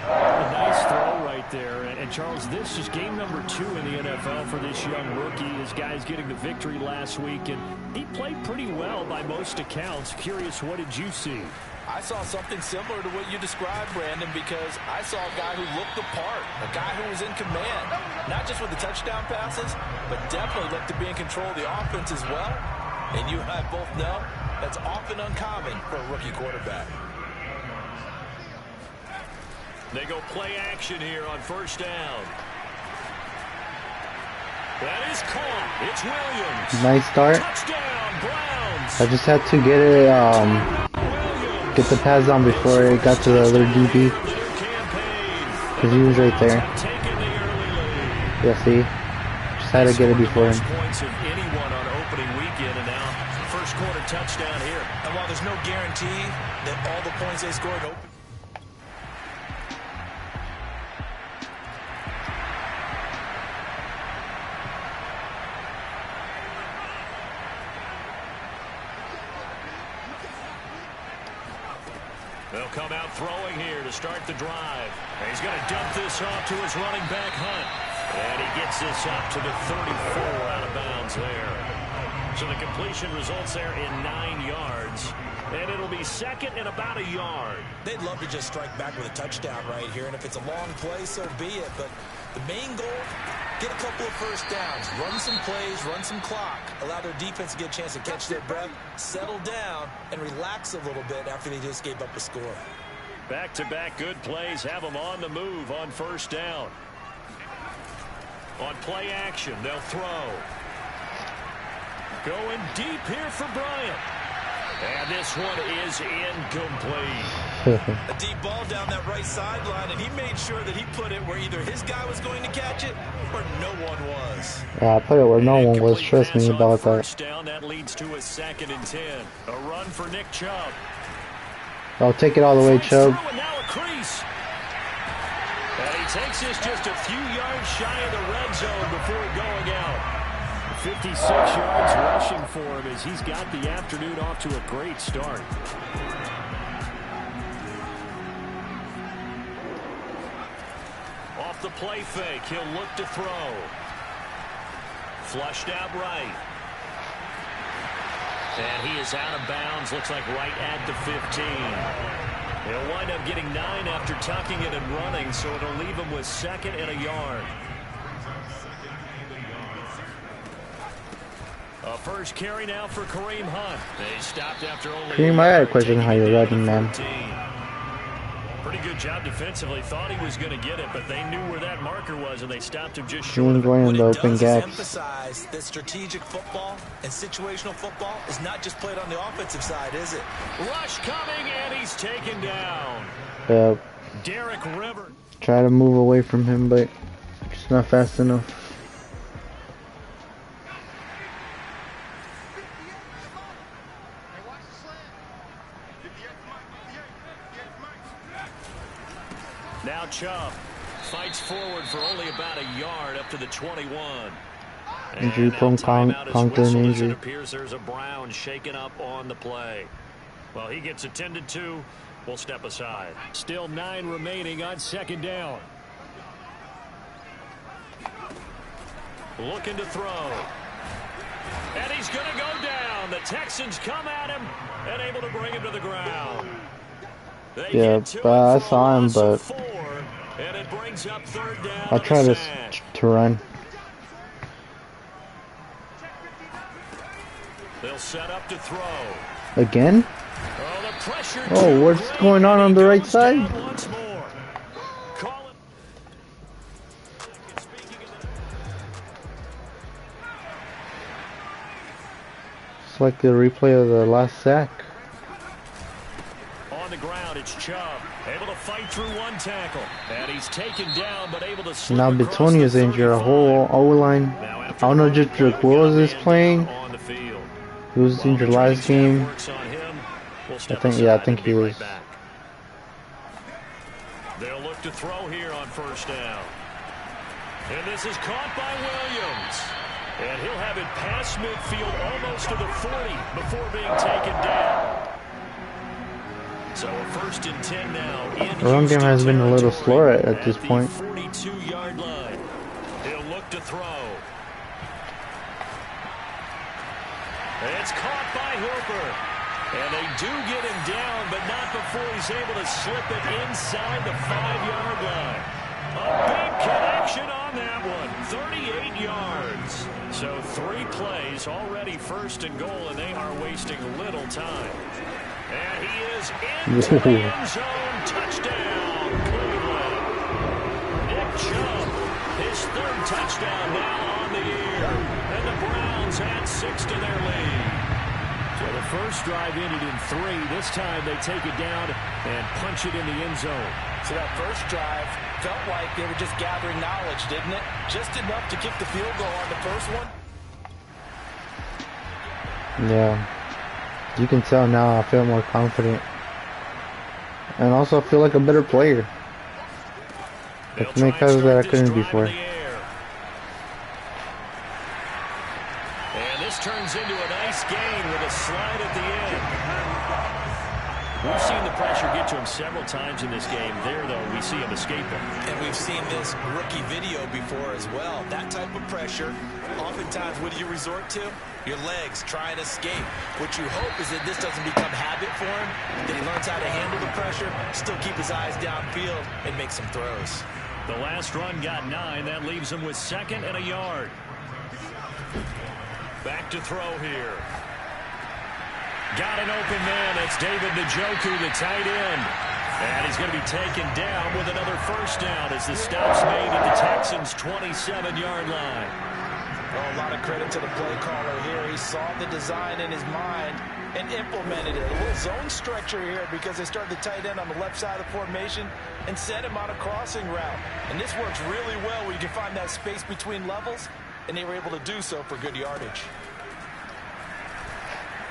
A nice throw right there. And Charles, this is game number 2 in the NFL for this young rookie. His guys getting the victory last week, and he played pretty well by most accounts. Curious, what did you see? I saw something similar to what you described, Brandon, because I saw a guy who looked the part, a guy who was in command, not just with the touchdown passes, but definitely looked to be in control of the offense as well. And you and I both know that's often uncommon for a rookie quarterback. They go play action here on 1st down. That is caught. It's Williams. Nice start. Touchdown, Browns. I just had to get it, get the pass on before it got to the other DB. Because he was right there. Yeah, see? Just had to get it before him. Points of anyone on opening weekend, and now first quarter touchdown here. And while there's no guarantee that all the points they scored open. They'll come out throwing here to start the drive. And he's going to dump this off to his running back, Hunt. And he gets this up to the 34 out of bounds there. So the completion results there in 9 yards. And it'll be second and about a yard. They'd love to just strike back with a touchdown right here. And if it's a long play, so be it. But the main goal, get a couple of first downs. Run some plays, run some clock. Allow their defense to get a chance to catch their breath, settle down, and relax a little bit after they just gave up a score. Back-to-back good plays have them on the move on first down. On play action, they'll throw. Going deep here for Bryant. And this one is incomplete. A deep ball down that right sideline, and he made sure that he put it where either his guy was going to catch it or no one was. Yeah, I put it where no one was. Trust me about that. First down, that leads to a 2nd and 10. A run for Nick Chubb. I'll take it all the way, Chubb. And now a crease. And he takes this just a few yards shy of the red zone before going out. 56 yards rushing for him as he's got the afternoon off to a great start. Off the play fake, he'll look to throw. Flushed out right. And he is out of bounds, looks like right at the 15. He'll wind up getting 9 after tucking it and running, so it'll leave him with 2nd and a yard. A first carry now for Kareem Hunt. They stopped after only. Kareem, I had a question how you're running, man. Pretty good job defensively. Thought he was going to get it, but they knew where that marker was, and they stopped him just short. Going to open gaps. Emphasize that strategic football and situational football is not just played on the offensive side, is it? Rush coming, and he's taken down. Derek Rivers. Try to move away from him, but it's not fast enough. Now Chubb fights forward for only about a yard up to the 21. Injury prone, conquering injury. It appears there's a Brown shaken up on the play. Well, he gets attended to. We'll step aside. Still 9 remaining on 2nd down. Looking to throw. And he's going to go down. The Texans come at him and able to bring him to the ground. Yeah, I saw him, but I'll try to run. They'll set up to throw. Again? Oh, what's going on the right side? It's like the replay of the last sack. On the ground, it's Chubb. Able to fight through one tackle. And he's taken down, but able to slip. Now Betonia's injured. A whole O-line. I don't know just what was this playing. He was injured last game. I think he was. They'll look to throw here on first down. And this is caught by Williams. And he'll have it past midfield almost to the 40 before being taken down. So a 1st and 10 now. The run game has been a little slower at this point. 42-yard line. He'll look to throw. It's caught by Hooper. And they do get him down, but not before he's able to slip it inside the 5-yard line. A big connection on that one. 38 yards. So 3 plays, already 1st and goal, and they are wasting little time. And he is into the end zone. Touchdown, Cleveland. Nick Chubb, his 3rd touchdown now on the year. And the Browns add 6 to their lead. So the first drive ended in 3. This time they take it down and punch it in the end zone. So that first drive felt like they were just gathering knowledge, didn't it? Just enough to kick the field goal on the first one. Yeah. You can tell now I feel more confident. And also I feel like a better player. I can make cuts that I couldn't before. And this turns into a nice gain with a slide at the end. We've seen the pressure get to him several times in this game. There, though, we see him escape it. And we've seen this rookie video before as well. That type of pressure, oftentimes, what do you resort to? Your legs try and escape. What you hope is that this doesn't become habit for him, that he learns how to handle the pressure, still keep his eyes downfield, and make some throws. The last run got 9. That leaves him with 2nd and a yard. Back to throw here. Got an open man. That's David Njoku, the tight end. And he's going to be taken down with another first down as the stop's made at the Texans' 27-yard line. Well, a lot of credit to the play caller here. He saw the design in his mind and implemented it. A little zone stretcher here because they started the tight end on the left side of the formation and sent him on a crossing route. And this works really well when you can find that space between levels, and they were able to do so for good yardage.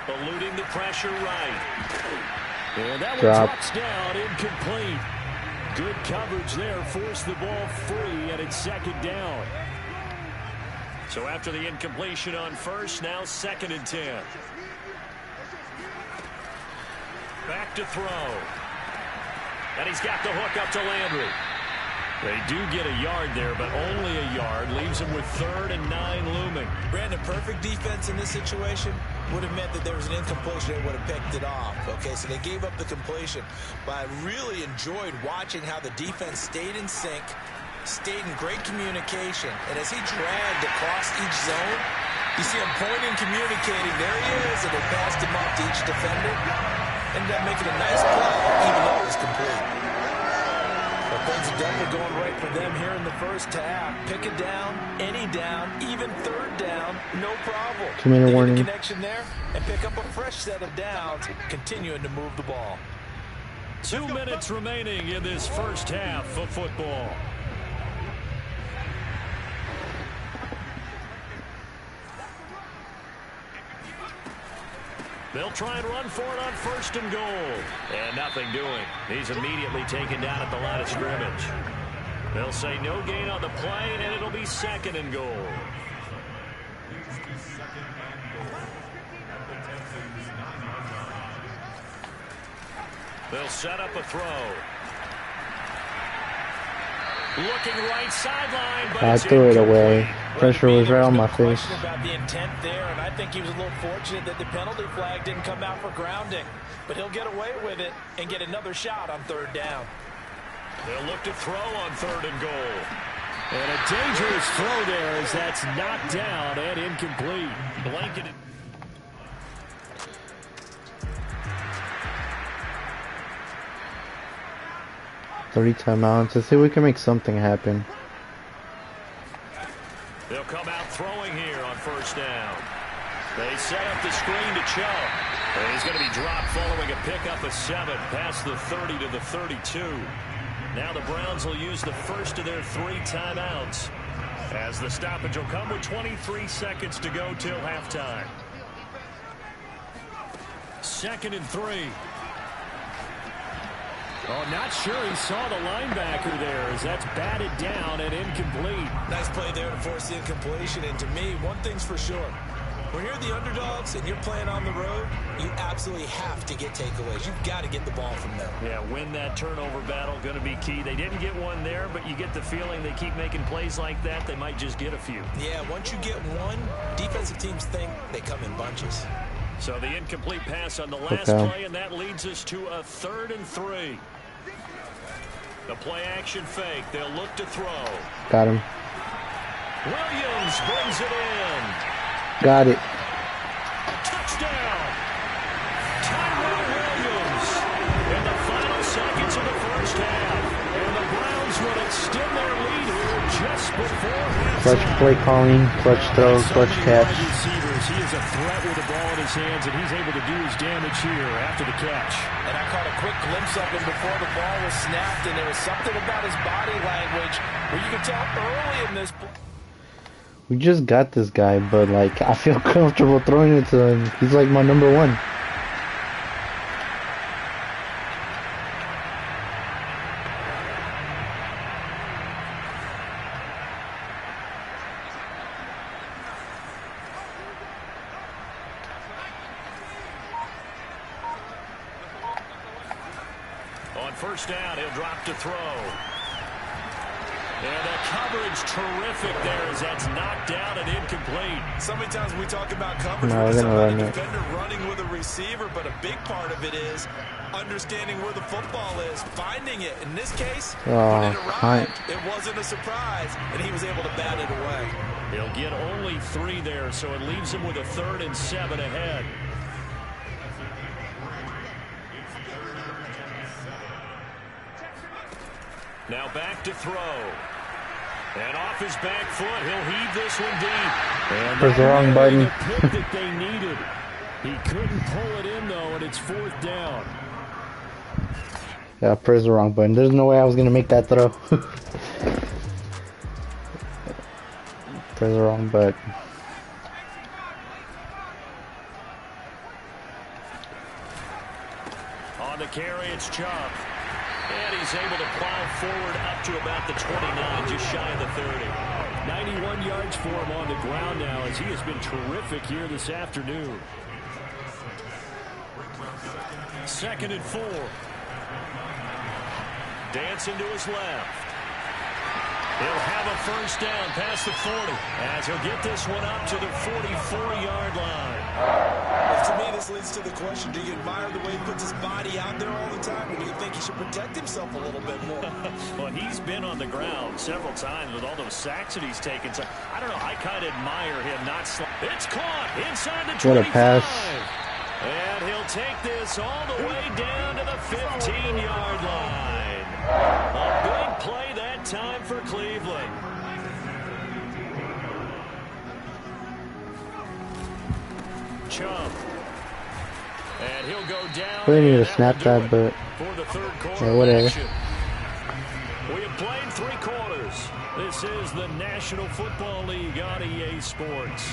Eluding the pressure right. And that one Drop. drops down, incomplete. Good coverage there, forced the ball free, and it's 2nd down. So after the incompletion on first, now 2nd and 10. Back to throw. And he's got the hook up to Landry. They do get a yard there, but only a yard. Leaves him with 3rd and 9 looming. Brandon, perfect defense in this situation would have meant that there was an incompletion and would have picked it off. Okay, so they gave up the completion. But I really enjoyed watching how the defense stayed in sync, stayed in great communication. And as he dragged across each zone, you see him pointing, communicating. There he is, and they passed him off to each defender. Ended up making a nice play, even though it was complete. But things are definitely going right for them here in the first half. Pick a down, any down, even 3rd down, no problem. 2-minute warning. Get a connection there and pick up a fresh set of downs, continuing to move the ball. 2 minutes remaining in this first half of football. They'll try and run for it on 1st and goal. And nothing doing. He's immediately taken down at the line of scrimmage. They'll say no gain on the play, and it'll be 2nd and goal. They'll set up a throw. Looking right sideline, but I threw it away. Pressure was right on my face. About the intent there, and I think he was a little fortunate that the penalty flag didn't come out for grounding. But he'll get away with it and get another shot on 3rd down. They'll look to throw on 3rd and goal. And a dangerous throw there as that's knocked down and incomplete. Blanketed. Three timeouts. Let's see if we can make something happen. They'll come out throwing here on 1st down. They set up the screen to Chubb. And he's going to be dropped following a pickup of 7 past the 30 to the 32. Now the Browns will use the first of their 3 timeouts as the stoppage will come with 23 seconds to go till halftime. 2nd and 3. Oh, not sure he saw the linebacker there as that's batted down and incomplete. Nice play there to force the incompletion. And to me, one thing's for sure. When you're the underdogs and you're playing on the road, you absolutely have to get takeaways. You've got to get the ball from them. Yeah, win that turnover battle, going to be key. They didn't get one there, but you get the feeling they keep making plays like that, they might just get a few. Yeah, once you get one, defensive teams think they come in bunches. So the incomplete pass on the last play, and that leads us to a 3rd and 3. The play action fake. They'll look to throw. Got him. Williams brings it in. Got it. Touchdown. Tyrell Williams in the final seconds of the first half. And the Browns will extend their lead here just before halftime. Clutch play calling, clutch throw, clutch catch. He is a threat with the ball in his hands, and he's able to do his damage here after the catch. And I caught a quick glimpse of him before the ball was snapped, and there was something about his body language where you could tell early in this play. We just got this guy, but like I feel comfortable throwing it to him. He's like my number 1. first down. He'll drop to throw. And the coverage terrific there as that's knocked down and incomplete. So many times we talk about coverage No, with they're gonna somebody, run it. defender running with a receiver, but a big part of it is understanding where the football is, finding it. In this case, when it arrived, it wasn't a surprise, and he was able to bat it away. He'll get only 3 there, so it leaves him with a 3rd and 7 ahead. Now back to throw. And off his back foot, he'll heave this one deep. And Press the wrong button. The pick that they needed. He couldn't pull it in, though, and it's 4th down. Yeah, press the wrong button. There's no way I was gonna make that throw. Press the wrong button. On the carry, it's Chubb. And he's able to plow forward up to about the 29, just shy of the 30. 91 yards for him on the ground now as he has been terrific here this afternoon. 2nd and 4. Dancing to his left. He'll have a first down past the 40 as he'll get this one up to the 44-yard line. Well, to me, this leads to the question, do you admire the way he puts his body out there all the time, or do you think he should protect himself a little bit more? Well, he's been on the ground several times with all those sacks that he's taken. So, I don't know, I kind of admire him not It's caught inside the 25. What a pass. And he'll take this all the way down to the 15-yard line. A big play that time for Cleveland. Chubb. And he'll go down. We need to snap that, but for the 3rd quarter. yeah, whatever. Action. We have played 3 quarters. This is the National Football League on EA Sports.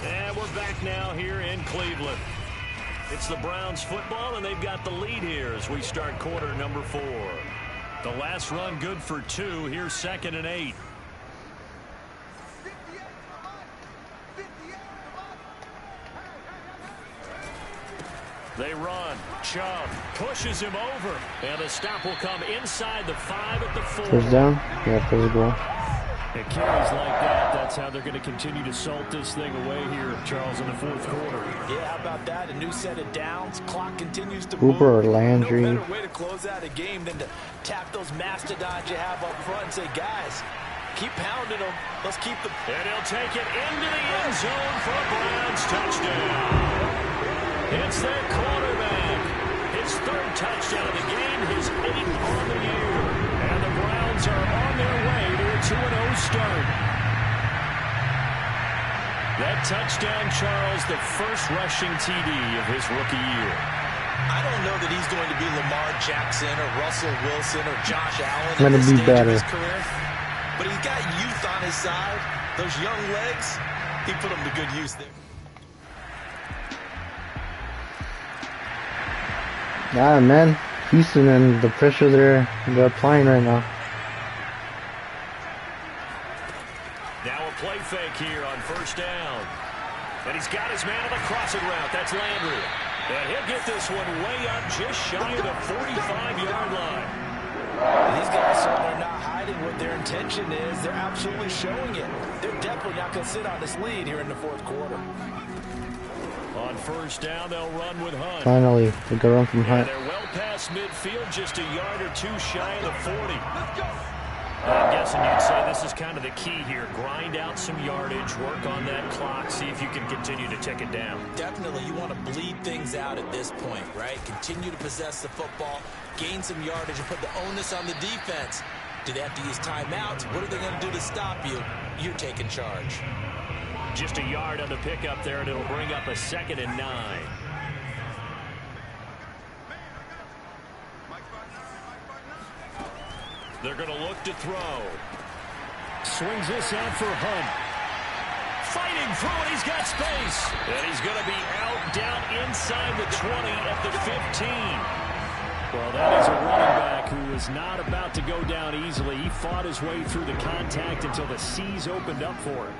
And we're back now here in Cleveland. It's the Browns football, and they've got the lead here as we start quarter number 4. The last run good for 2. Here's 2nd and 8. They run. Chubb pushes him over. And the stop will come inside the 5 at the 4. First down? Yeah, first goal. It carries like that. That's how they're going to continue to salt this thing away here, Charles, in the 4th quarter. Yeah, how about that? A new set of downs. Clock continues to Hooper move. or Landry. No better way to close out a game than to tap those mastodons you have up front and say, guys, keep pounding them. Let's keep the... And he'll take it into the end zone for a Browns touchdown. It's their quarterback. His 3rd touchdown of the game, his 8th on the year. And the Browns are on their way to a 2-0 start. That touchdown, Charles, the first rushing TD of his rookie year. I don't know that he's going to be Lamar Jackson or Russell Wilson or Josh Allen Let at him this be stage better. of his career. But he's got youth on his side. Those young legs, he put them to good use there. Yeah, man. Houston and the pressure they're applying right now. Now a play fake here on first down. And he's got his man on the crossing route. That's Landry. And he'll get this one way up just shy of the 45-yard line. These guys are not hiding what their intention is. They're absolutely showing it. They're definitely not going to sit on this lead here in the 4th quarter. On first down, they'll run with Hunt. Finally, we go run from Yeah, Hunt. they're well past midfield, just a yard or 2 shy of the 40. I'm guessing you'd say this is kind of the key here. Grind out some yardage, work on that clock, see if you can continue to tick it down. Definitely, you want to bleed things out at this point, right? Continue to possess the football, gain some yardage, and put the onus on the defense. Do they have to use timeouts? What are they going to do to stop you? You're taking charge. Just a yard on the pickup there, and it'll bring up a 2nd and 9. They're going to look to throw. Swings this out for Hunt. Fighting through it, he's got space. And he's going to be out down inside the 20 at the 15. Well, that is a running back who is not about to go down easily. He fought his way through the contact until the seas opened up for him.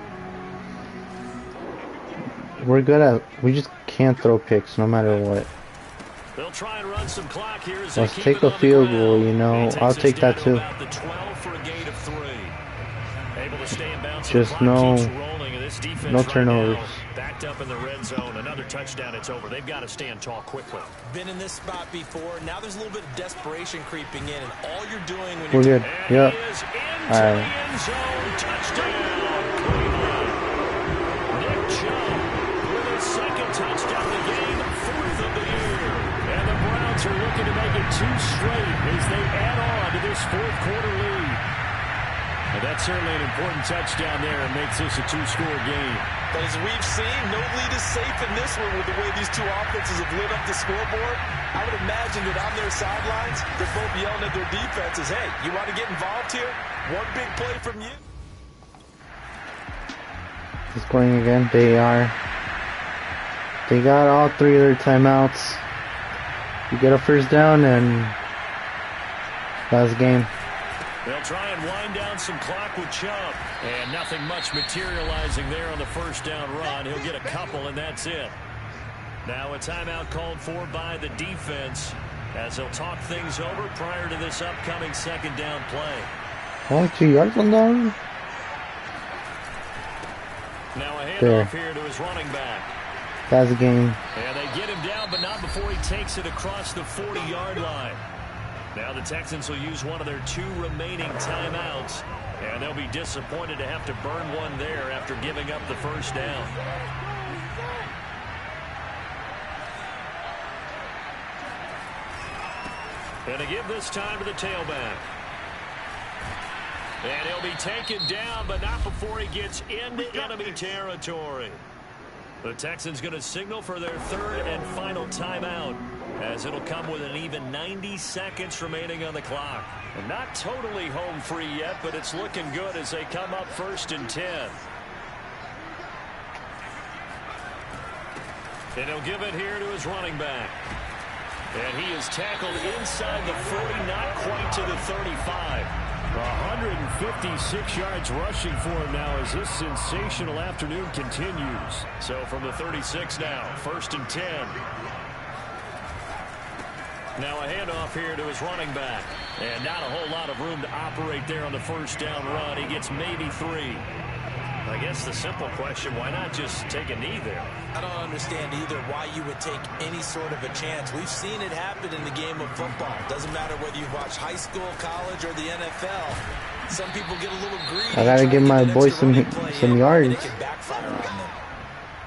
We're good at. We just can't throw picks no matter what. They'll try and run some clock here as Let's they take keep a it on the field ground. goal, you know. He takes I'll us take down that to too. about the 12 for a gain of 3. Able to stay in bounds. Just the clock keeps no, rolling, and this defense no right turnovers. now, backed up in the red zone. Another touchdown, it's over. They've got to stand tall quickly. Been in this spot before. Now there's a little bit of desperation creeping in, and all you're doing when We're you're good. And Yep. he is into All the right. end zone. Touchdown, Cleveland. Nick Chubb with his second touchdown of the game, 4th of the year. And the Browns are looking to make it 2 straight as they add on to this 4th quarter lead. And that's certainly an important touchdown there and makes this a 2-score game. But as we've seen, no lead is safe in this one with the way these two offenses have lit up the scoreboard. I would imagine that on their sidelines, they're both yelling at their defenses, hey, you want to get involved here? One big play from you. Scoring again. They got all 3 of their timeouts. You get a first down and that's the game. They'll try and wind down some clock with Chubb. And nothing much materializing there on the first down run. He'll get a couple, and that's it. Now a timeout called for by the defense as they'll talk things over prior to this upcoming second down play. Only 2 yards on down. Now a There. handoff here to his running back. That's the game. And they get him down, but not before he takes it across the 40-yard line. Now the Texans will use one of their 2 remaining timeouts, and they'll be disappointed to have to burn one there after giving up the first down. And to give this time to the tailback. And he'll be taken down, but not before he gets into enemy territory. The Texans going to signal for their 3rd and final timeout, as it'll come with an even 90 seconds remaining on the clock. And not totally home free yet, but it's looking good as they come up 1st and 10. And he'll give it here to his running back. And he is tackled inside the 40, not quite to the 35. 156 yards rushing for him now as this sensational afternoon continues. So from the 36 now, 1st and 10. Now a handoff here to his running back. And not a whole lot of room to operate there on the first down run. He gets maybe 3. I guess the simple question, why not just take a knee there? I don't understand either why you would take any sort of a chance. We've seen it happen in the game of football. Doesn't matter whether you've watched high school, college, or the NFL. Some people get a little greedy. I gotta give my boy some yards. It can backfire on them.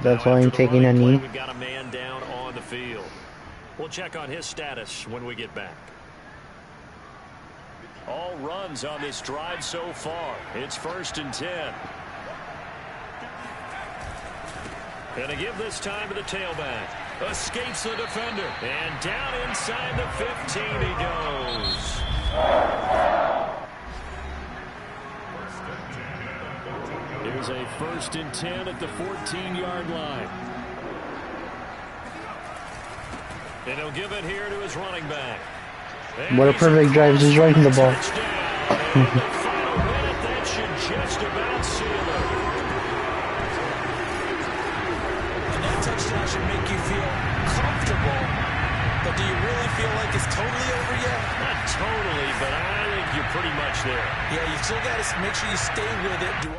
That's why I'm taking a knee. We've got a man down on the field. We'll check on his status when we get back. All runs on this drive so far. It's 1st and 10. And to give this time to the tailback. Escapes the defender. And down inside the 15 he goes. Here's a 1st and 10 at the 14-yard line. And he'll give it here to his running back. And What a perfect drive, just right in the ball. And the final minute, that should just about seal it. Touchdown should make you feel comfortable, but do you really feel like it's totally over yet? Not totally, but I think you're pretty much there. Yeah, you still got to make sure you stay with it.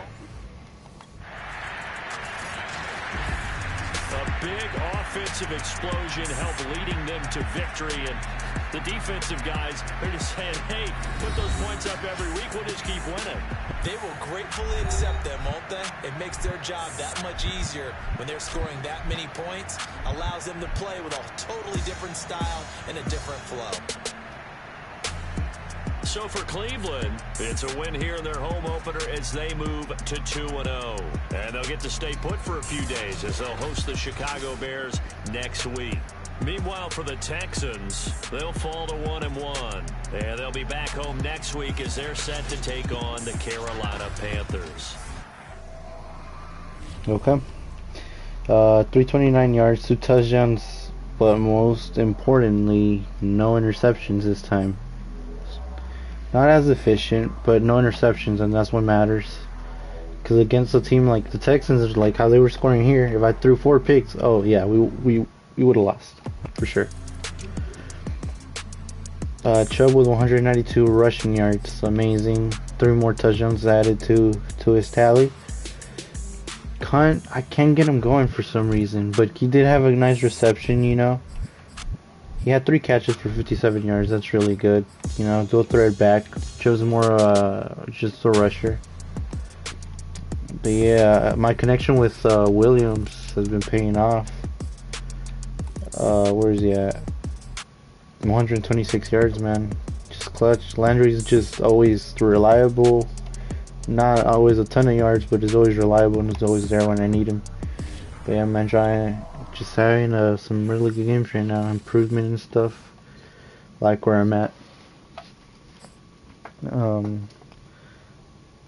A big offensive explosion helped leading them to victory, and the defensive guys are just saying, hey, put those points up every week, we'll just keep winning. They will gratefully accept them, won't they? It makes their job that much easier when they're scoring that many points. Allows them to play with a totally different style and a different flow. So for Cleveland, it's a win here in their home opener as they move to 2-0. And they'll get to stay put for a few days as they'll host the Chicago Bears next week. Meanwhile, for the Texans, they'll fall to 1-1. And they'll be back home next week as they're set to take on the Carolina Panthers. Okay. 329 yards, 2 touchdowns, but most importantly, no interceptions this time. Not as efficient, but no interceptions, and that's what matters. Because against a team like the Texans, like how they were scoring here, if I threw 4 picks, oh yeah, we would have lost for sure. Chubb with 192 rushing yards, amazing. 3 more touchdowns added to his tally. I can't get him going for some reason, but he did have a nice reception, you know. He had 3 catches for 57 yards. That's really good. You know, dual threat back. Chubb's more just a rusher. But yeah, my connection with Williams has been paying off. Where is he at? 126 yards, man. Just clutch. Landry's just always reliable. Not always a ton of yards, but is always reliable and is always there when I need him. But yeah, man, just having some really good games right now. Improvement and stuff. Like where I'm at.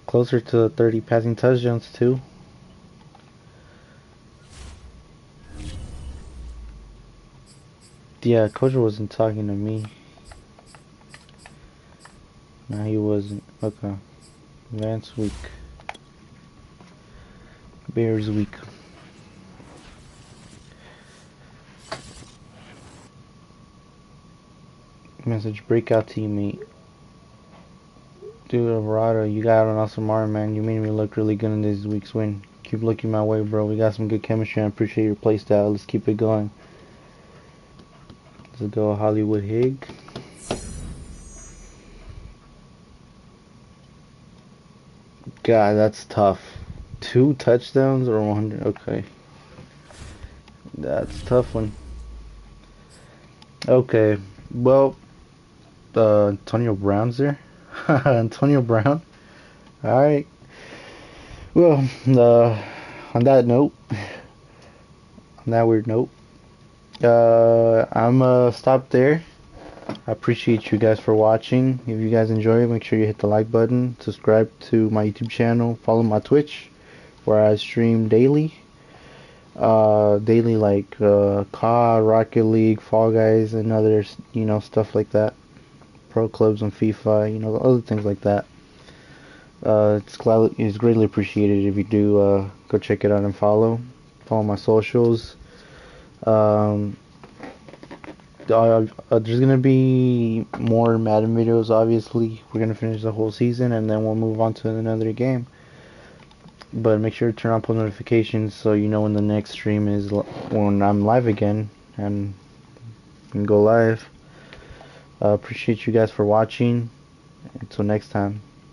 Closer to 30 passing touchdowns too. Yeah, Coach wasn't talking to me. No, he wasn't. Okay. Vance week. Bears week. Message breakout teammate. Dude, Alvarado, you got an awesome arm, man. You made me look really good in this week's win. Keep looking my way, bro. We got some good chemistry. I appreciate your play style. Let's keep it going. Let's go, Hollywood Hig. God, that's tough. 2 touchdowns or 100? Okay. That's a tough one. Okay. Well, Antonio Brown's there. Antonio Brown. Alright. Well, on that note, on that weird note, I'm stop there. I appreciate you guys for watching. If you guys enjoy it, make sure you hit the like button, subscribe to my YouTube channel, follow my Twitch, where I stream daily. Daily like COD, Rocket League, Fall Guys, and other, you know, stuff like that. Pro clubs on FIFA, you know, other things like that. It's greatly appreciated if you do go check it out and follow my socials. There's gonna be more Madden videos. Obviously, we're gonna finish the whole season and then we'll move on to another game. But make sure to turn on post notifications so you know when the next stream is, when I'm live again and can go live. Appreciate you guys for watching. Until next time.